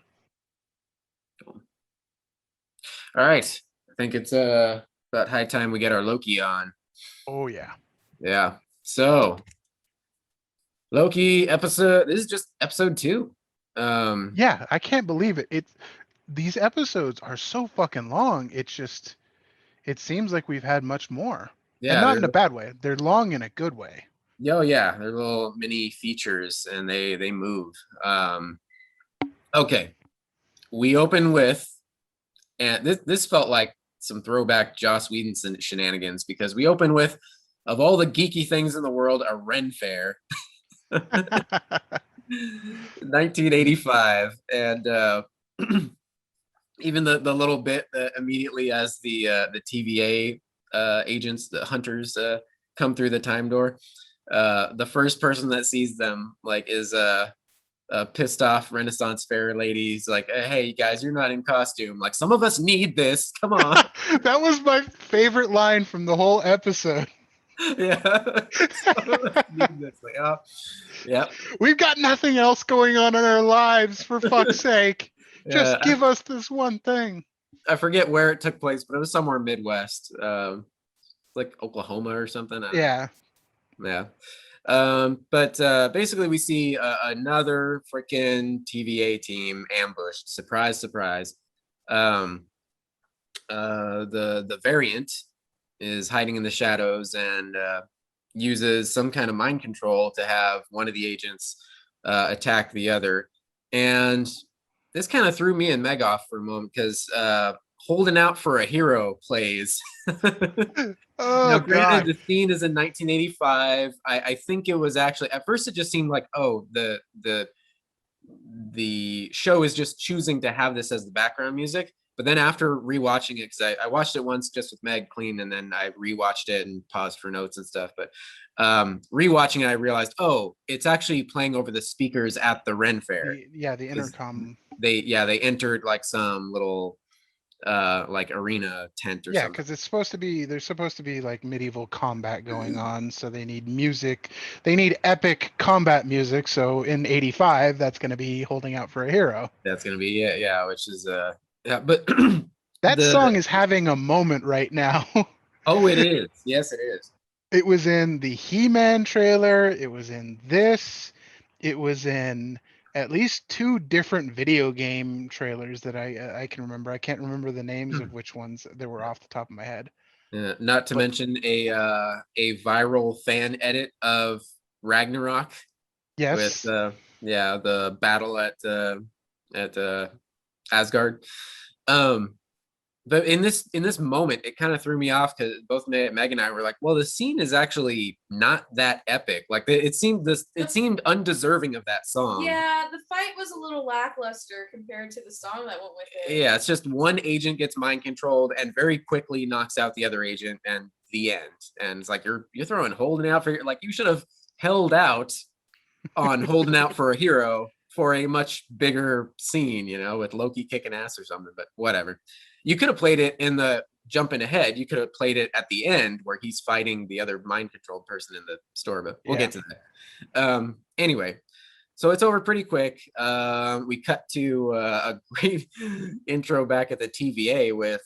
Speaker 3: Cool. All right. I think it's about high time we get our Loki on.
Speaker 2: Oh yeah.
Speaker 3: Yeah. So Loki episode. This is just episode 2.
Speaker 2: Yeah, I can't believe it. These episodes are so fucking long. It seems like we've had much more. And
Speaker 3: Yeah,
Speaker 2: not in a bad way. They're long in a good way.
Speaker 3: yeah, they're little mini features and they move. Okay. We open with, and this felt like some throwback Joss Whedon shenanigans because we open with, of all the geeky things in the world, a Ren Faire. 1985, and even the little bit that immediately as the TVA agents, the hunters, come through the time door, the first person that sees them like is a pissed off Renaissance fair ladies like, hey, you guys, you're not in costume. Like, some of us need this. Come on.
Speaker 2: That was my favorite line from the whole episode.
Speaker 3: Yeah. Some of us need this. Like, oh, yeah.
Speaker 2: We've got nothing else going on in our lives, for fuck's sake. Just
Speaker 3: Yeah.
Speaker 2: give us this one thing.
Speaker 3: I forget where it took place, but it was somewhere Midwest, like Oklahoma or something.
Speaker 2: Yeah.
Speaker 3: Yeah. But basically, we see another freaking TVA team ambushed. Surprise, surprise. The variant is hiding in the shadows and uses some kind of mind control to have one of the agents attack the other. And this kind of threw me and Meg off for a moment because holding out for a hero plays.
Speaker 2: Oh,
Speaker 3: Now, granted,
Speaker 2: God.
Speaker 3: the scene is in 1985. I think it was actually at first it just seemed like, oh, the show is just choosing to have this as the background music. But then after rewatching it, because I watched it once just with Meg clean, and then I rewatched it and paused for notes and stuff. But rewatching it, I realized, oh, it's actually playing over the speakers at the Ren Faire.
Speaker 2: The intercom.
Speaker 3: They entered like some little like arena tent or
Speaker 2: Yeah,
Speaker 3: something.
Speaker 2: because there's supposed to be like medieval combat going on, so they need music. They need epic combat music. So in '85, that's going to be holding out for a hero.
Speaker 3: That's gonna be it, yeah. Which is yeah, but
Speaker 2: That song is having a moment right now.
Speaker 3: Oh, it is. Yes, it is.
Speaker 2: It was in the He-Man trailer. It was in this. It was in at least 2 different video game trailers that I can remember. I can't remember the names of which ones that were off the top of my head.
Speaker 3: Not to
Speaker 2: But-
Speaker 3: mention a viral fan edit of Ragnarok
Speaker 2: Yes.
Speaker 3: with the battle at Asgard. But in this moment, it kind of threw me off because both Meg and I were like, "Well, the scene is actually not that epic. Like it seemed undeserving of that song."
Speaker 1: Yeah, the fight was a little lackluster compared to the song that went with it.
Speaker 3: Yeah, it's just one agent gets mind controlled and very quickly knocks out the other agent, and the end. And it's like you're throwing holding out for like you should have held out on holding out for a hero for a much bigger scene, with Loki kicking ass or something. But whatever. You could have played it in the jumping ahead. You could have played it at the end where he's fighting the other mind controlled person in the store. But we'll get to that. Anyway, so it's over pretty quick. We cut to a great intro back at the TVA with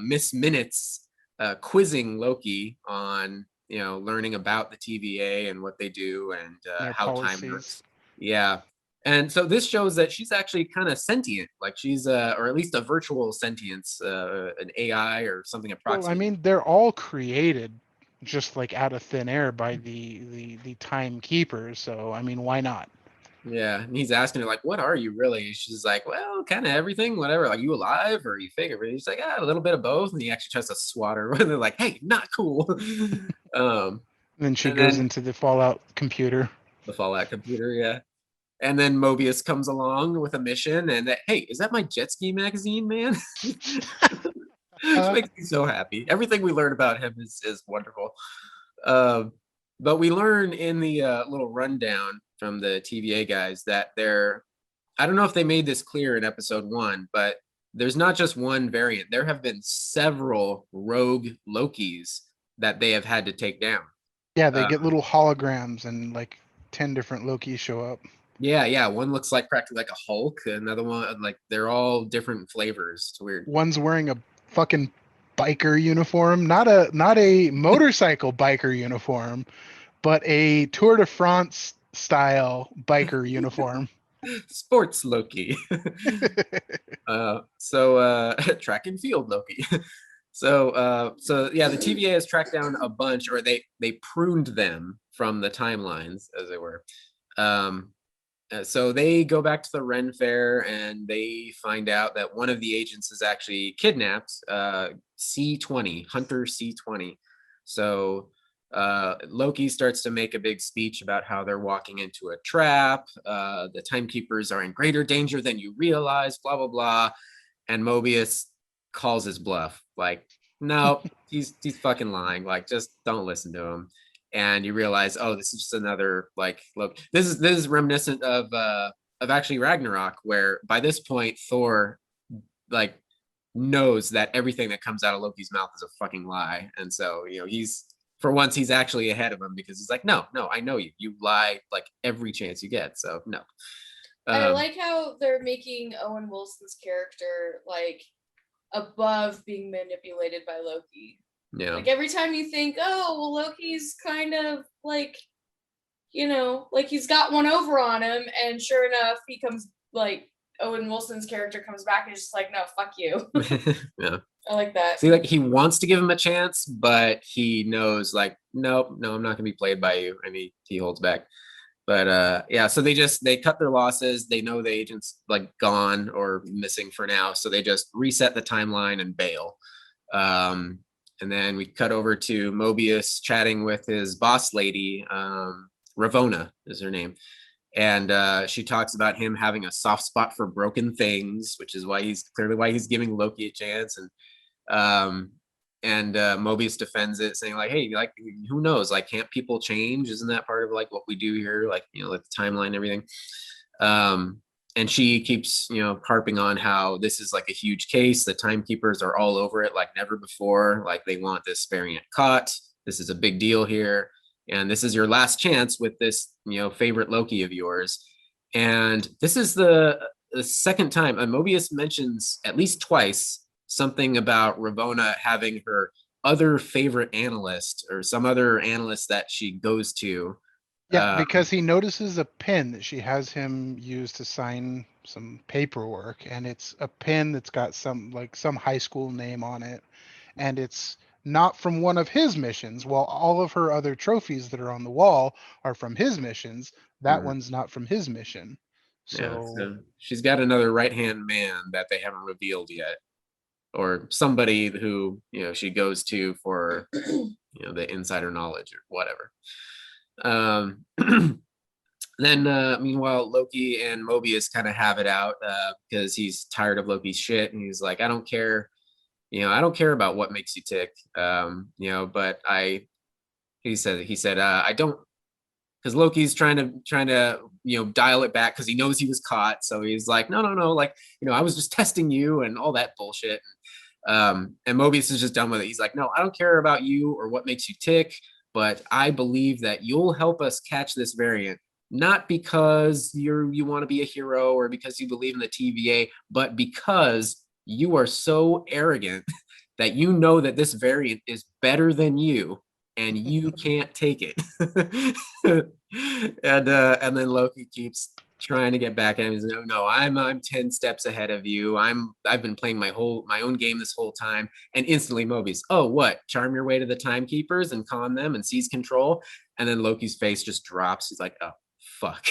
Speaker 3: Miss Minutes quizzing Loki on learning about the TVA and what they do and how
Speaker 2: policies.
Speaker 3: time works. Yeah. And so this shows that she's actually kind of sentient, like she's or at least a virtual sentience, an AI or something approximate.
Speaker 2: Well, I mean, they're all created just like out of thin air by the timekeepers. So I mean, why not?
Speaker 3: Yeah, and he's asking her like, "What are you really?" She's like, "Well, kind of everything, whatever. Like, you alive or you fake it?" He's like, "Ah, a little bit of both." And he actually tries to swat her. And they're like, "Hey, not cool."
Speaker 2: Then she goes into the Fallout computer.
Speaker 3: The Fallout computer, yeah. And then Mobius comes along with a mission, and that, hey, is that my jet ski magazine, man? It makes me so happy. Everything we learn about him is wonderful. But we learn in the little rundown from the TVA guys that I don't know if they made this clear in episode 1, but there's not just one variant. There have been several rogue Lokis that they have had to take down.
Speaker 2: Yeah, they get little holograms and like 10 different Lokis show up.
Speaker 3: Yeah. One looks like practically like a Hulk. Another one, like they're all different flavors. It's weird.
Speaker 2: One's wearing a fucking biker uniform, not a motorcycle biker uniform, but a Tour de France style biker uniform.
Speaker 3: Sports Loki. So track and field Loki. So yeah, the TVA has tracked down a bunch, or they pruned them from the timelines, as it were. So they go back to the Ren Faire and they find out that one of the agents is actually kidnapped, C20, Hunter C20. So Loki starts to make a big speech about how they're walking into a trap. The timekeepers are in greater danger than you realize, blah, blah, blah. And Mobius calls his bluff. Like, no, he's fucking lying. Like, just don't listen to him. And you realize, oh, this is just another like look. This is reminiscent of actually Ragnarok, where by this point Thor like knows that everything that comes out of Loki's mouth is a fucking lie, and so he's for once he's actually ahead of him because he's like, no, I know you lie like every chance you get, so no.
Speaker 1: I like how they're making Owen Wilson's character like above being manipulated by Loki.
Speaker 3: Yeah.
Speaker 1: Like every time you think, oh, well, Loki's kind of like, like he's got one over on him, and sure enough, he comes like Owen Wilson's character comes back and is just like, no, fuck you.
Speaker 3: Yeah.
Speaker 1: I like that.
Speaker 3: See, like he wants to give him a chance, but he knows like, nope, no, I'm not gonna be played by you, and he holds back. But yeah, so they cut their losses. They know the agent's like gone or missing for now, so they just reset the timeline and bail. And then we cut over to Mobius chatting with his boss lady, Ravonna is her name. And she talks about him having a soft spot for broken things, which is why he's giving Loki a chance. And Mobius defends it, saying like, hey, like, who knows? Like, can't people change? Isn't that part of like what we do here? Like, like the timeline and everything. And she keeps, harping on how this is like a huge case. The timekeepers are all over it like never before. Like they want this variant caught. This is a big deal here. And this is your last chance with this, favorite Loki of yours. And this is the second time Mobius mentions at least twice something about Ravonna having her other favorite analyst or some other analyst that she goes to.
Speaker 2: Yeah, because he notices a pen that she has him use to sign some paperwork, and it's a pen that's got some high school name on it, and it's not from one of his missions. While all of her other trophies that are on the wall are from his missions, that one's not from his mission. So
Speaker 3: she's got another right-hand man that they haven't revealed yet. or somebody who she goes to for the insider knowledge or whatever. Then meanwhile, Loki and Mobius kind of have it out because he's tired of Loki's shit, and he's like, I don't care, I don't care about what makes you tick, but he said I don't, because Loki's trying to dial it back because he knows he was caught. So he's like, no, like, I was just testing you and all that bullshit. And Mobius is just done with it. He's like, no, I don't care about you or what makes you tick, but I believe that you'll help us catch this variant, not because you want to be a hero or because you believe in the TVA, but because you are so arrogant that you know that this variant is better than you and you can't take it. And then Loki keeps trying to get back at him. He's like, no, I'm 10 steps ahead of you. I've been playing my own game this whole time. And instantly Mobius, oh, what? Charm your way to the timekeepers and con them and seize control. And then Loki's face just drops. He's like, oh, fuck.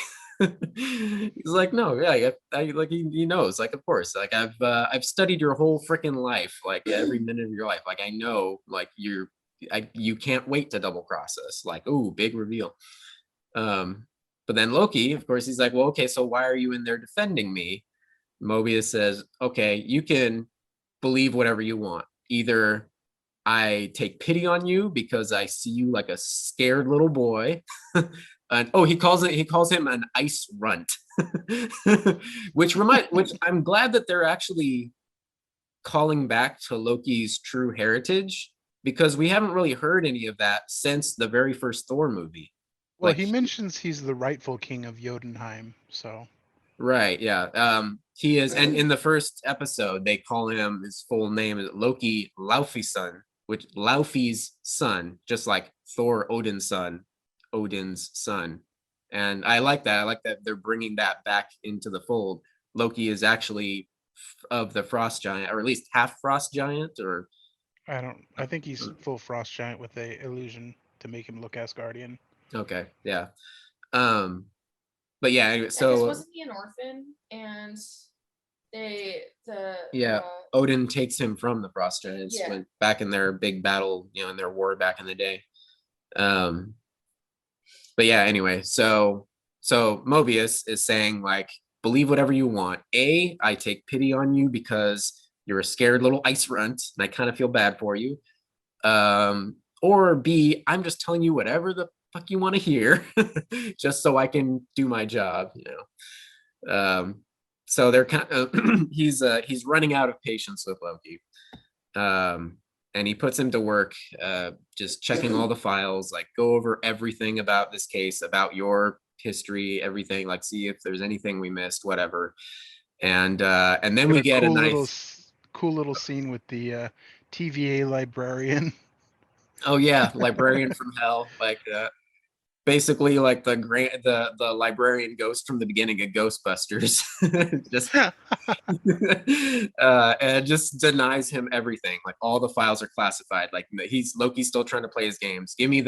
Speaker 3: He's like, no, yeah, like he knows, like, of course, like I've studied your whole freaking life, like every minute of your life, like I know, like you can't wait to double cross us, like, ooh, big reveal. But then Loki, of course, he's like, well, okay, so why are you in there defending me? Mobius says, okay, you can believe whatever you want. Either I take pity on you because I see you like a scared little boy. And he calls him an ice runt. which I'm glad that they're actually calling back to Loki's true heritage, because we haven't really heard any of that since the very first Thor movie.
Speaker 2: Well,
Speaker 3: Like,
Speaker 2: he mentions he's the rightful king of Jotunheim, so.
Speaker 3: right, yeah. He is, and in the first episode, they call him, his full name is Loki Laufey's son, just like Thor Odin's son. And I like that. I like that they're bringing that back into the fold. Loki is actually of the frost giant, or at least half frost giant, or
Speaker 2: I think he's full frost giant with a illusion to make him look Asgardian.
Speaker 3: okay, yeah. But yeah, anyway,
Speaker 1: Because
Speaker 3: so
Speaker 1: wasn't he an orphan? And
Speaker 3: yeah, Odin takes him from the frost giants
Speaker 1: Yeah.
Speaker 3: back in their big battle, in their war back in the day. But yeah, anyway, so Mobius is saying, like, believe whatever you want. A, I take pity on you because you're a scared little ice runt and I kind of feel bad for you. Or B, I'm just telling you whatever the fuck you want to hear just so I can do my job, so they're kind of he's running out of patience with Loki. And he puts him to work, just checking all the files, like, go over everything about this case, about your history, everything, like, see if there's anything we missed, whatever. And then we get
Speaker 2: cool little scene with the TVA librarian.
Speaker 3: Oh yeah, librarian from hell, like basically like the librarian ghost from the beginning of Ghostbusters. Just and just denies him everything. Like, all the files are classified. Like, Loki's still trying to play his games. Give me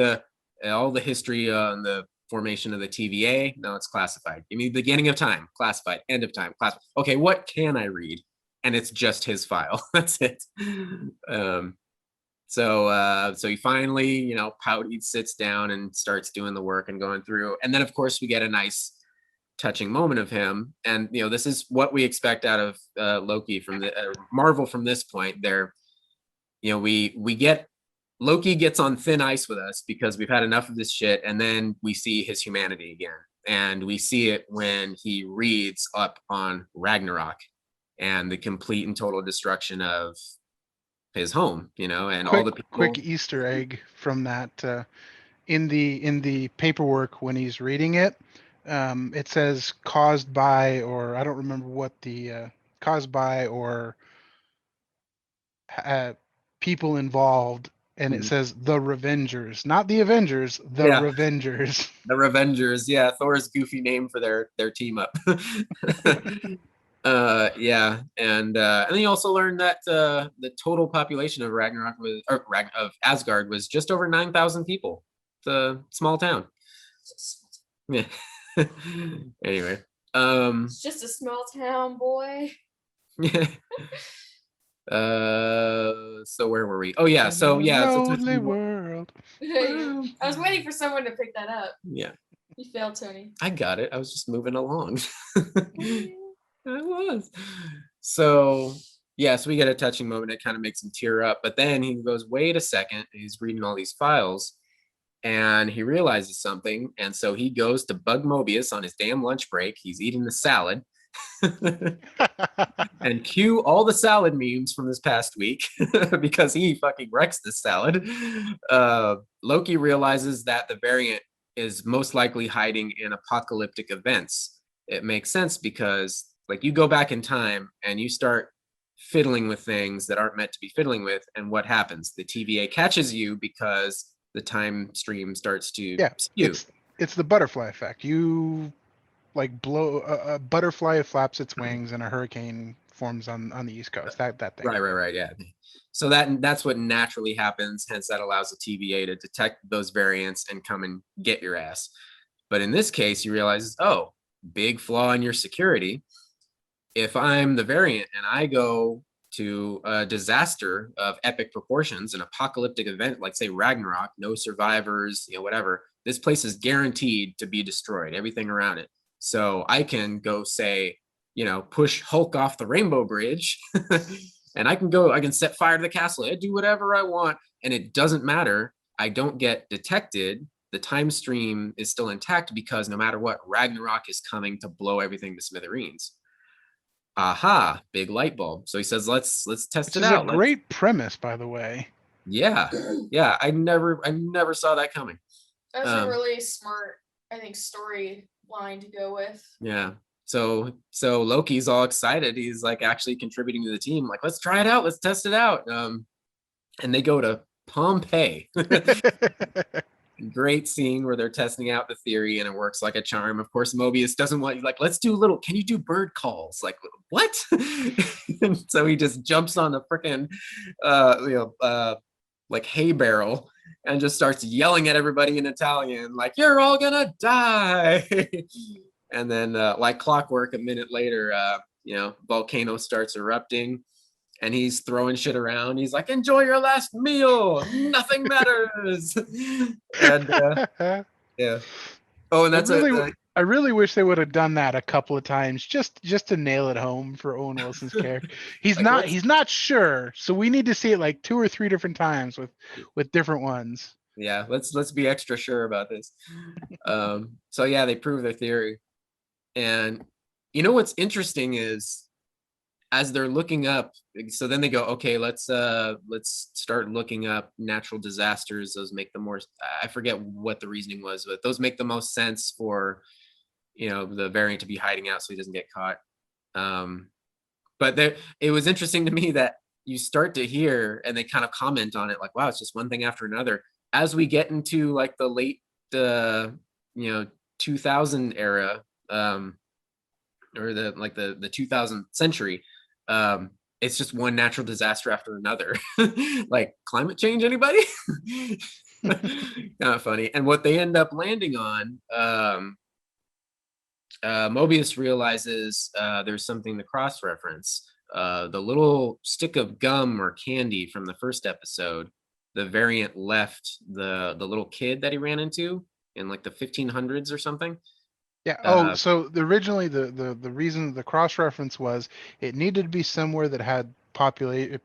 Speaker 3: all the history on the formation of the TVA. No, it's classified. Give me the beginning of time, classified. End of time, classified. Okay, what can I read? And it's just his file. That's it. So he finally, Pouty sits down and starts doing the work and going through. And then, of course, we get a nice touching moment of him. And, this is what we expect out of Loki from the Marvel from this point. We get Loki gets on thin ice with us because we've had enough of this shit. And then we see his humanity again. And we see it when he reads up on Ragnarok and the complete and total destruction of his home, and all the people.
Speaker 2: Quick Easter egg from that. In the paperwork when he's reading it, it says caused by, or I don't remember what the caused by, or people involved, and it says the Revengers, not the Avengers, the Revengers.
Speaker 3: The Revengers, yeah, Thor's goofy name for their team up. Yeah, and then you also learned that the total population of Ragnarok of Asgard was just over 9,000 people. It's a small town. Yeah. Anyway,
Speaker 1: it's just a small town, boy.
Speaker 3: Yeah. So where were we? Oh yeah, so yeah, so
Speaker 2: lonely world.
Speaker 1: I was waiting for someone to pick that up.
Speaker 3: yeah,
Speaker 1: You failed, Tony.
Speaker 3: I got it. I was just moving along. I was. So yeah, so we get a touching moment. It kind of makes him tear up. But then he goes, wait a second. And he's reading all these files and he realizes something. And so he goes to bug Mobius on his damn lunch break. He's eating the salad. And cue all the salad memes from this past week because he fucking wrecks this salad. Loki realizes that the variant is most likely hiding in apocalyptic events. It makes sense because like you go back in time and you start fiddling with things that aren't meant to be fiddling with, and what happens? The TVA catches you because the time stream starts to skew.
Speaker 2: It's the butterfly effect. You like blow a butterfly flaps its wings and a hurricane forms on the East Coast. That thing.
Speaker 3: Right. Yeah. So that's what naturally happens. Hence, that allows the TVA to detect those variants and come and get your ass. But in this case, you realize, oh, big flaw in your security. If I'm the variant and I go to a disaster of epic proportions, an apocalyptic event, like say Ragnarok, no survivors, whatever, this place is guaranteed to be destroyed, everything around it. So I can go say, push Hulk off the Rainbow Bridge and I can set fire to the castle. I do whatever I want and it doesn't matter. I don't get detected. The time stream is still intact because no matter what, Ragnarok is coming to blow everything to smithereens. Aha, big light bulb. So he says, let's test it out.
Speaker 2: It's a great premise, by the way.
Speaker 3: Yeah. I never saw that coming.
Speaker 1: That's a really smart, I think, story line to go with.
Speaker 3: Yeah. So Loki's all excited. He's like actually contributing to the team. Like, let's try it out. Let's test it out. And they go to Pompeii. Great scene where they're testing out the theory and it works like a charm. Of course, Mobius doesn't want, like, let's do can you do bird calls? Like, what? And so he just jumps on the freaking, like hay barrel and just starts yelling at everybody in Italian, like, you're all gonna die. And then like clockwork, a minute later, volcano starts erupting. And he's throwing shit around. He's like, enjoy your last meal. Nothing matters. And yeah. Oh, and that's
Speaker 2: I really wish they would have done that a couple of times just to nail it home for Owen Wilson's character. He's like, he's not sure. So we need to see it like 2 or 3 different times with different ones.
Speaker 3: Yeah, let's be extra sure about this. So yeah, they prove their theory. And what's interesting is as they're looking up, so then they go, okay, let's start looking up natural disasters. Those make the more, I forget what the reasoning was, but those make the most sense for, the variant to be hiding out so he doesn't get caught. But it was interesting to me that you start to hear, and they kind of comment on it like, wow, it's just one thing after another. As we get into like the late, 2000 era, or the 2000th century, it's just one natural disaster after another. Like climate change, anybody? Kind of funny. And what they end up landing on, Mobius realizes there's something to cross-reference. The little stick of gum or candy from the first episode, the variant left the little kid that he ran into in like the 1500s or something.
Speaker 2: Yeah. So originally the reason the cross reference was it needed to be somewhere that had population,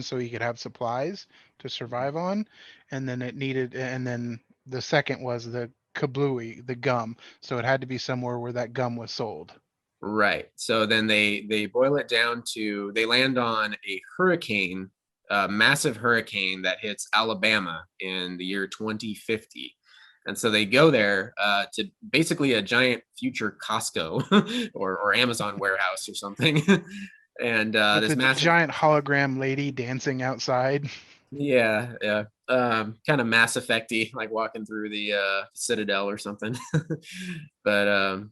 Speaker 2: so he could have supplies to survive on, and then the second was the kablooey, the gum. So it had to be somewhere where that gum was sold.
Speaker 3: Right. So then they boil it down to, they land on a hurricane, a massive hurricane that hits Alabama in the year 2050. And so they go there to basically a giant future Costco or Amazon warehouse or something. And this massive
Speaker 2: giant hologram lady dancing outside.
Speaker 3: Yeah. Kind of Mass Effect-y, like walking through the Citadel or something. But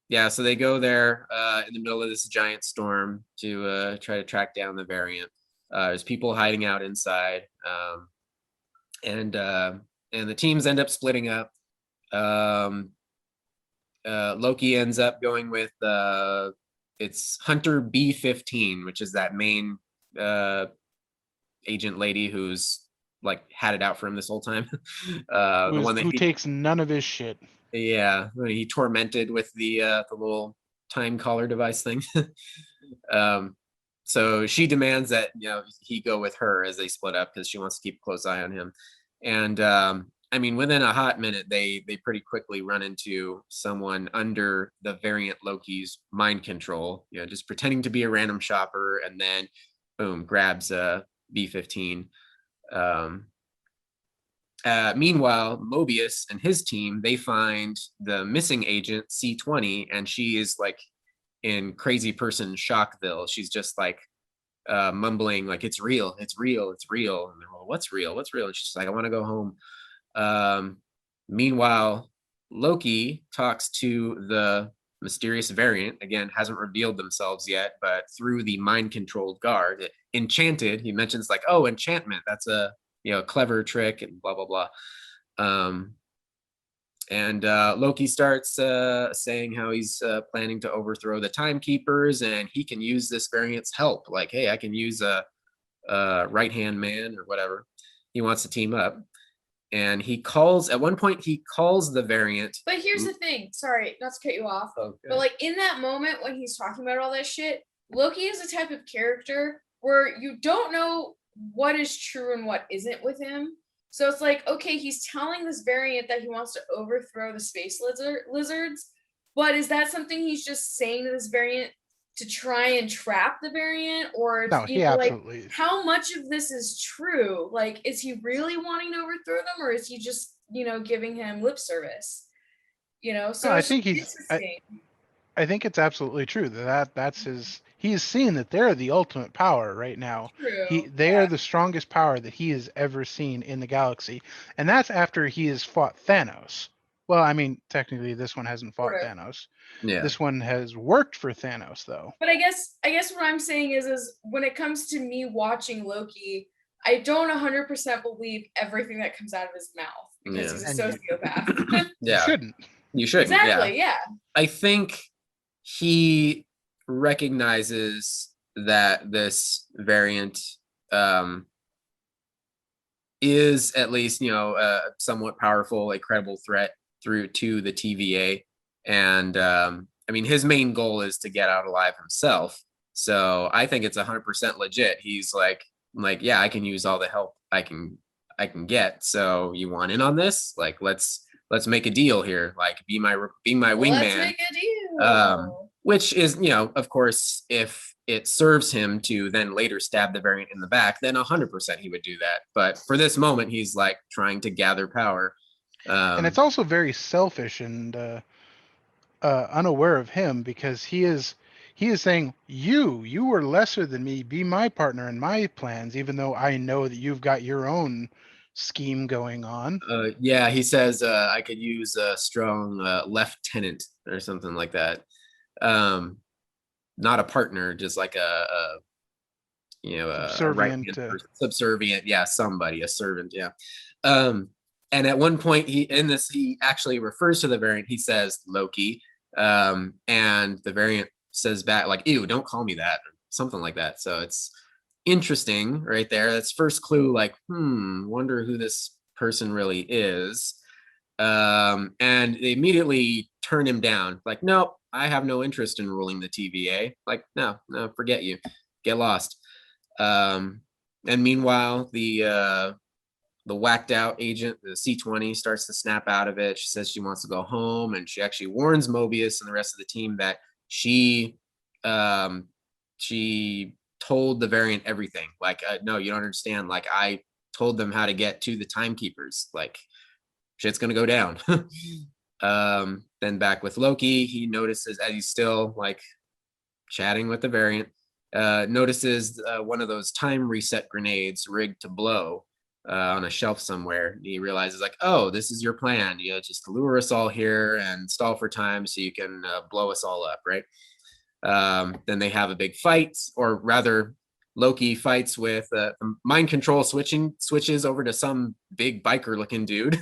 Speaker 3: yeah, so they go there in the middle of this giant storm to try to track down the variant. There's people hiding out inside. And the teams end up splitting up. Loki ends up going with it's Hunter B-15, which is that main agent lady who's like had it out for him this whole time. The one that
Speaker 2: who
Speaker 3: he,
Speaker 2: takes none of his shit.
Speaker 3: yeah, he tormented with the little time collar device thing. So she demands that he go with her as they split up because she wants to keep a close eye on him. And I mean, within a hot minute, they pretty quickly run into someone under the variant Loki's mind control. Just pretending to be a random shopper, and then boom, grabs B-15. Meanwhile, Mobius and his team, they find the missing agent C-20, and she is like in crazy person Shockville. She's just like mumbling like, it's real, it's real, it's real. And they're like, what's real? What's real? And she's like, I want to go home. Meanwhile, Loki talks to the mysterious variant, again, hasn't revealed themselves yet, but through the mind controlled guard, enchanted, he mentions like, oh, enchantment, that's a clever trick and blah blah blah. And Loki starts saying how he's planning to overthrow the timekeepers, and he can use this variant's help. Like, hey, I can use a right hand man or whatever. He wants to team up, and at one point he calls the variant.
Speaker 1: But here's the thing. Sorry, not to cut you off.
Speaker 3: Okay.
Speaker 1: But like in that moment when he's talking about all that shit, Loki is a type of character where you don't know what is true and what isn't with him. So it's like, okay, he's telling this variant that he wants to overthrow the space lizards, but is that something he's just saying to this variant to try and trap the variant? Or
Speaker 2: No, he absolutely
Speaker 1: like, how much of this is true? Like, is he really wanting to overthrow them, or is he just, giving him lip service? So
Speaker 2: No, I
Speaker 1: it's
Speaker 2: think
Speaker 1: interesting.
Speaker 2: I think it's absolutely true that's his. He's seen that they're the ultimate power right now.
Speaker 1: True.
Speaker 2: They are the strongest power that he has ever seen in the galaxy, and that's after he has fought Thanos. Well, I mean, technically, this one hasn't fought
Speaker 1: Right.
Speaker 2: Thanos.
Speaker 3: Yeah.
Speaker 2: This one has worked for Thanos, though.
Speaker 1: But I guess what I'm saying is when it comes to me watching Loki, I don't 100% believe everything that comes out of his mouth because he's a sociopath.
Speaker 2: You shouldn't.
Speaker 3: You shouldn't.
Speaker 1: Exactly. Yeah.
Speaker 3: I think he recognizes that this variant is at least a somewhat powerful, a credible threat through to the TVA, and I mean, his main goal is to get out alive himself. So I think it's 100% legit. He's like, yeah, I can use all the help I can get. So you want in on this? Like, let's make a deal here. Like, be my wingman.
Speaker 1: Let's make a deal.
Speaker 3: Which is, of course, if it serves him to then later stab the variant in the back, then 100% he would do that. But for this moment, he's like trying to gather power.
Speaker 2: And it's also very selfish and unaware of him, because he is saying, you were lesser than me, be my partner in my plans, even though I know that you've got your own scheme going on.
Speaker 3: Yeah, he says I could use a strong lieutenant or something like that. Not a partner, just like a
Speaker 2: subservient,
Speaker 3: subservient, yeah, somebody, a servant, yeah. And at one point he actually refers to the variant. He says Loki, and the variant says back like, ew, don't call me that, or something like that. So it's interesting right there. That's first clue, like, wonder who this person really is. And they immediately turn him down, like, nope, I have no interest in ruling the TVA. Like, no, forget you, get lost. And meanwhile, the whacked out agent, the C-20, starts to snap out of it. She says she wants to go home, and she actually warns Mobius and the rest of the team that she told the variant everything. Like, no, you don't understand. Like, I told them how to get to the timekeepers. Like, shit's gonna go down. Then back with Loki, he notices, as he's still like chatting with the variant, notices one of those time reset grenades rigged to blow on a shelf somewhere. He realizes, like, oh, this is your plan. Just lure us all here and stall for time so you can blow us all up, right? Then they have a big fight, or rather, Loki fights with mind control switches over to some big biker looking dude.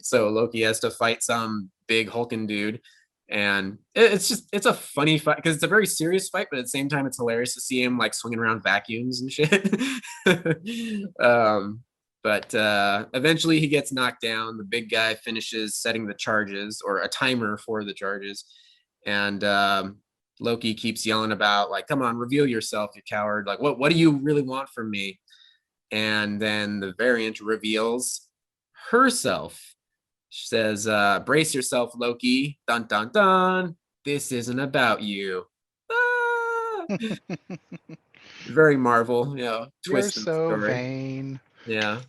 Speaker 3: So Loki has to fight some big hulking dude. And it's a funny fight because it's a very serious fight, but at the same time, it's hilarious to see him like swinging around vacuums and shit. But eventually he gets knocked down. The big guy finishes setting the charges or a timer for the charges. And Loki keeps yelling about like, come on, reveal yourself, you coward. Like, what do you really want from me? And then the variant reveals herself. She says, brace yourself, Loki. Dun dun dun. This isn't about you. Ah! Very Marvel,
Speaker 2: You're
Speaker 3: twist in the
Speaker 2: so
Speaker 3: story.
Speaker 2: vain.
Speaker 3: Yeah.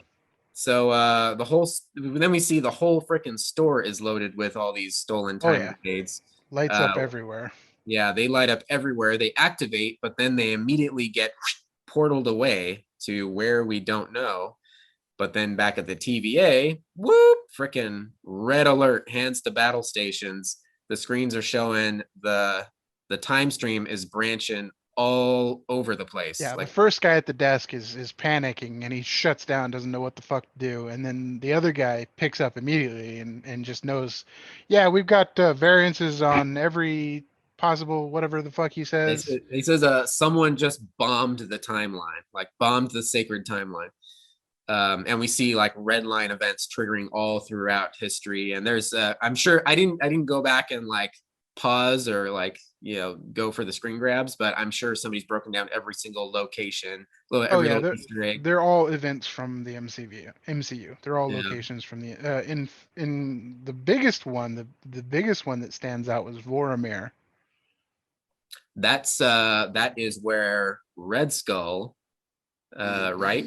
Speaker 3: So then we see the whole freaking store is loaded with all these stolen
Speaker 2: Oh,
Speaker 3: time
Speaker 2: yeah.
Speaker 3: grenades.
Speaker 2: Lights up everywhere.
Speaker 3: Yeah, they light up everywhere. They activate, but then they immediately get portaled away to where we don't know. But then back at the TVA, whoop, freaking red alert, hands to battle stations. The screens are showing the time stream is branching all over the place.
Speaker 2: Yeah, the
Speaker 3: Like
Speaker 2: first guy at the desk is panicking and he shuts down, doesn't know what the fuck to do, and then the other guy picks up immediately and just knows, yeah, we've got variances on every possible whatever the fuck he says.
Speaker 3: he says someone just bombed the timeline, like bombed the sacred timeline. And we see like red line events triggering all throughout history. And there's I'm sure I didn't go back and like pause or like go for the screen grabs, but I'm sure somebody's broken down every single location,
Speaker 2: Oh
Speaker 3: every
Speaker 2: yeah,
Speaker 3: little Easter egg.
Speaker 2: they're all events from the MCU. They're all
Speaker 3: Yeah.
Speaker 2: locations from the in the biggest one, the biggest one that stands out was Voromir.
Speaker 3: That is where Red Skull right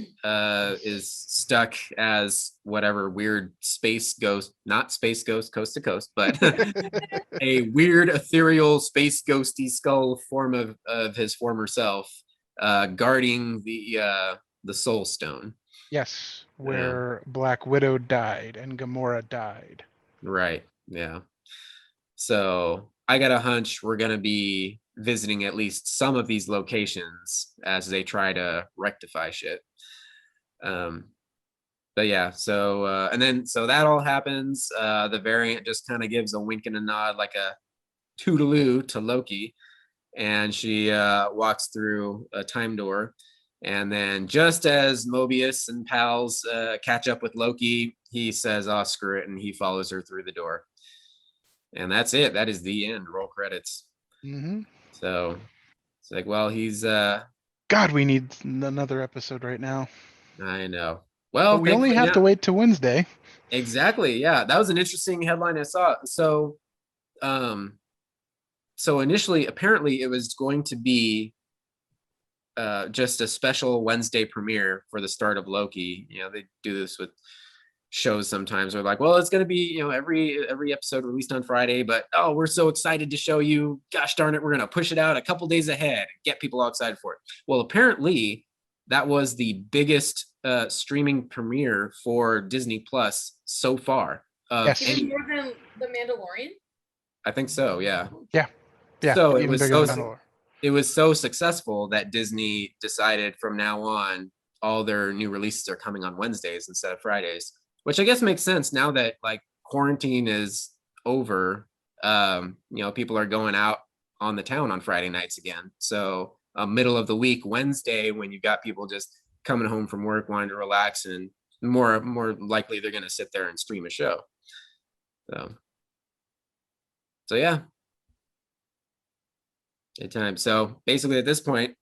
Speaker 3: is stuck as whatever weird space ghost, not space ghost coast to coast, but a weird ethereal space ghosty skull form of his former self, guarding the soul stone.
Speaker 2: Yes, where Black Widow died and Gamora died.
Speaker 3: Right. Yeah. So I got a hunch we're gonna be visiting at least some of these locations as they try to rectify shit. But yeah, so and then so that all happens. The variant just kind of gives a wink and a nod, like a toodaloo to Loki, and she walks through a time door. And then just as Mobius and pals catch up with Loki, he says, "Oh, screw it," and he follows her through the door. And that's it. That is the end. Roll credits.
Speaker 2: Mm-hmm.
Speaker 3: So it's like, well, he's
Speaker 2: God, we need another episode right now.
Speaker 3: I know. Well,
Speaker 2: but we only have to wait till Wednesday.
Speaker 3: Exactly. Yeah, that was an interesting headline I saw. So initially, apparently, it was going to be just a special Wednesday premiere for the start of Loki. They do this with shows sometimes. They're like, well, it's going to be every episode released on Friday, but oh, we're so excited to show you. Gosh darn it, we're going to push it out a couple days ahead and get people all excited for it. Well, apparently, that was the biggest streaming premiere for Disney Plus so far.
Speaker 2: Yes.
Speaker 1: Even more than The Mandalorian?
Speaker 3: I think so, yeah.
Speaker 2: Yeah.
Speaker 3: So
Speaker 2: it
Speaker 3: was so successful that Disney decided from now on all their new releases are coming on Wednesdays instead of Fridays, which I guess makes sense now that like quarantine is over. People are going out on the town on Friday nights again. So middle of the week, Wednesday, when you've got people just coming home from work wanting to relax, and more likely they're going to sit there and stream a show. So yeah. Good time. So basically at this point,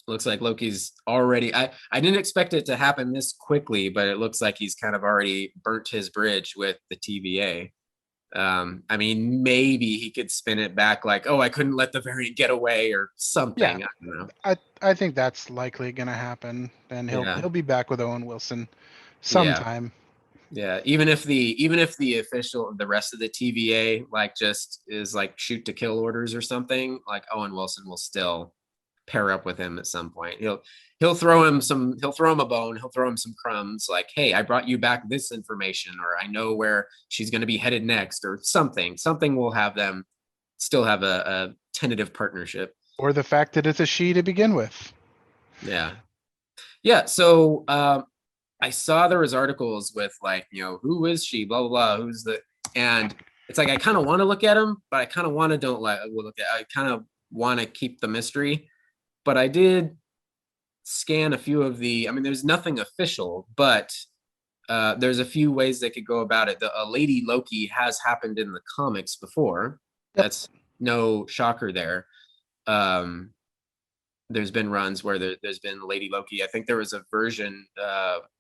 Speaker 3: looks like Loki's already, I didn't expect it to happen this quickly, but it looks like he's kind of already burnt his bridge with the TVA. I mean, maybe he could spin it back like, oh, I couldn't let the variant get away or something.
Speaker 2: Yeah,
Speaker 3: I don't know.
Speaker 2: I think that's likely going to happen, and he'll be back with Owen Wilson sometime.
Speaker 3: Yeah, even if the official, the rest of the TVA like just is like shoot to kill orders or something, like Owen Wilson will still pair up with him at some point. He'll throw him a bone, he'll throw him some crumbs, like, hey, I brought you back this information, or I know where she's going to be headed next, or something will have them still have a tentative partnership,
Speaker 2: or the fact that it's a she to begin with.
Speaker 3: Yeah. So I saw there was articles with like, who is she, blah blah blah, who's the, and it's like I kind of want to look at them, but I kind of want to don't look at. I kind of want to keep the mystery, but I did scan a few of the. I mean, there's nothing official, but there's a few ways they could go about it. A Lady Loki has happened in the comics before.
Speaker 2: Yep.
Speaker 3: That's no shocker there. There's been runs where there's been Lady Loki. I think there was a version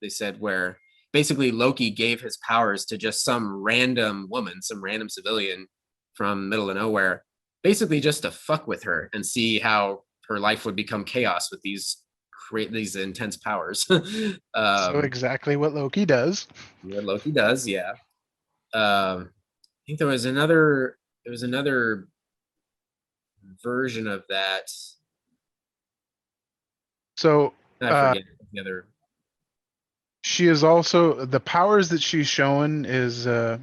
Speaker 3: they said where basically Loki gave his powers to just some random woman, some random civilian from middle of nowhere, basically just to fuck with her and see how her life would become chaos with these intense powers.
Speaker 2: So exactly what Loki does.
Speaker 3: What Loki does, yeah. I think there was another version of that.
Speaker 2: So
Speaker 3: I forget the other.
Speaker 2: she is also, the powers that she's shown is the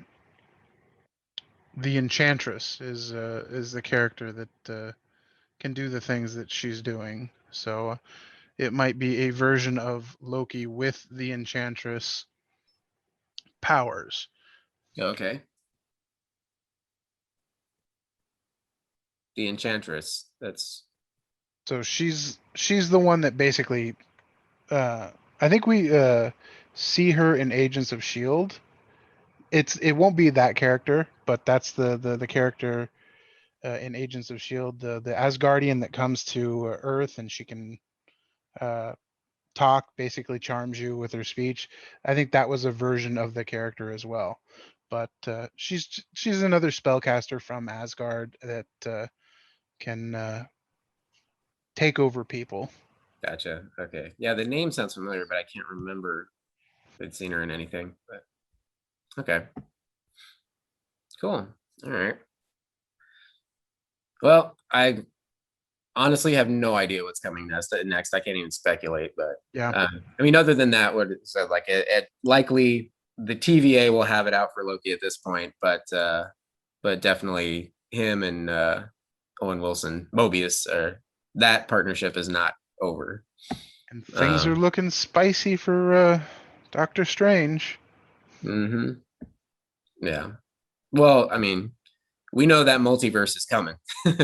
Speaker 2: Enchantress is the character that can do the things that she's doing. So it might be a version of Loki with the Enchantress powers.
Speaker 3: Okay. The Enchantress. That's
Speaker 2: So she's the one that basically I think we see her in Agents of Shield. It won't be that character, but that's the character in Agents of Shield, the Asgardian that comes to Earth, and she can talk, basically charms you with her speech. I think that was a version of the character as well. But she's another spellcaster from Asgard that can take over people.
Speaker 3: gotcha. Okay. Yeah, the name sounds familiar, but I can't remember if I'd seen her in anything. But okay. Cool. All right. Well, I honestly have no idea what's coming next. I can't even speculate. But
Speaker 2: Yeah.
Speaker 3: I mean, other than that, what it said, like it likely the TVA will have it out for Loki at this point, but definitely him and Owen Wilson, Mobius, that partnership is not over.
Speaker 2: And things are looking spicy for Doctor Strange.
Speaker 3: Mm-hmm. Yeah. Well, I mean, we know that multiverse is coming.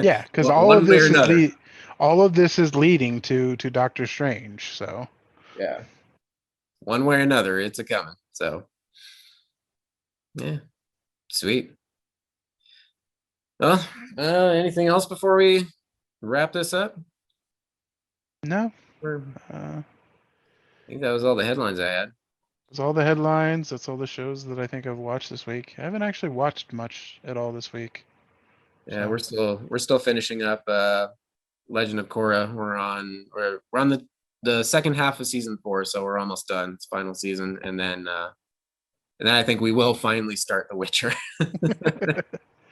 Speaker 2: Yeah, because
Speaker 3: Well,
Speaker 2: all
Speaker 3: one
Speaker 2: of
Speaker 3: way or
Speaker 2: this
Speaker 3: another.
Speaker 2: is all of this is leading to Doctor Strange. So
Speaker 3: Yeah. One way or another, it's a coming. So yeah. Sweet. Well, anything else before we wrap this up?
Speaker 2: no,
Speaker 3: I think that was all the headlines I had.
Speaker 2: that's all the headlines. That's all the shows that I think I've watched this week. I haven't actually watched much at all this week.
Speaker 3: Yeah,
Speaker 2: So.
Speaker 3: we're still finishing up Legend of Korra. We're on the second half of season 4, so we're almost done. It's final season, and then I think we will finally start The Witcher.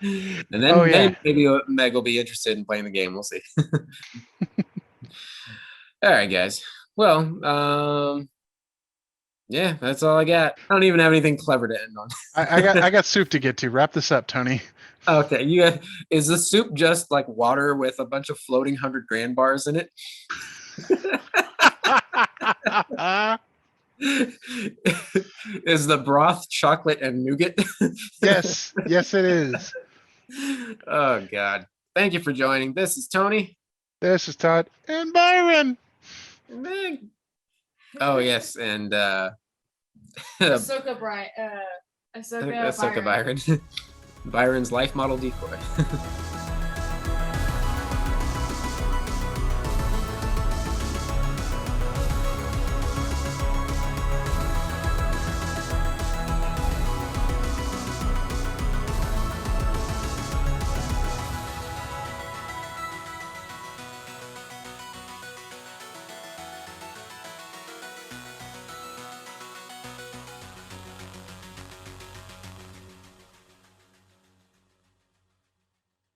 Speaker 3: And then,
Speaker 2: Oh, yeah.
Speaker 3: then maybe Meg will be interested in playing the game. We'll see. All right, guys. Well, yeah, that's all I got. I don't even have anything clever to end on.
Speaker 2: I got soup to get to. Wrap this up, Tony.
Speaker 3: Okay, is the soup just like water with a bunch of floating 100 grand bars in it? Is the broth chocolate and nougat?
Speaker 2: Yes, it is.
Speaker 3: Oh God! Thank you for joining. This is Tony.
Speaker 2: This is Todd and Byron.
Speaker 3: Meg. Oh yes, and
Speaker 1: Ahsoka
Speaker 3: Ahsoka Byron. Byron's life model decoy.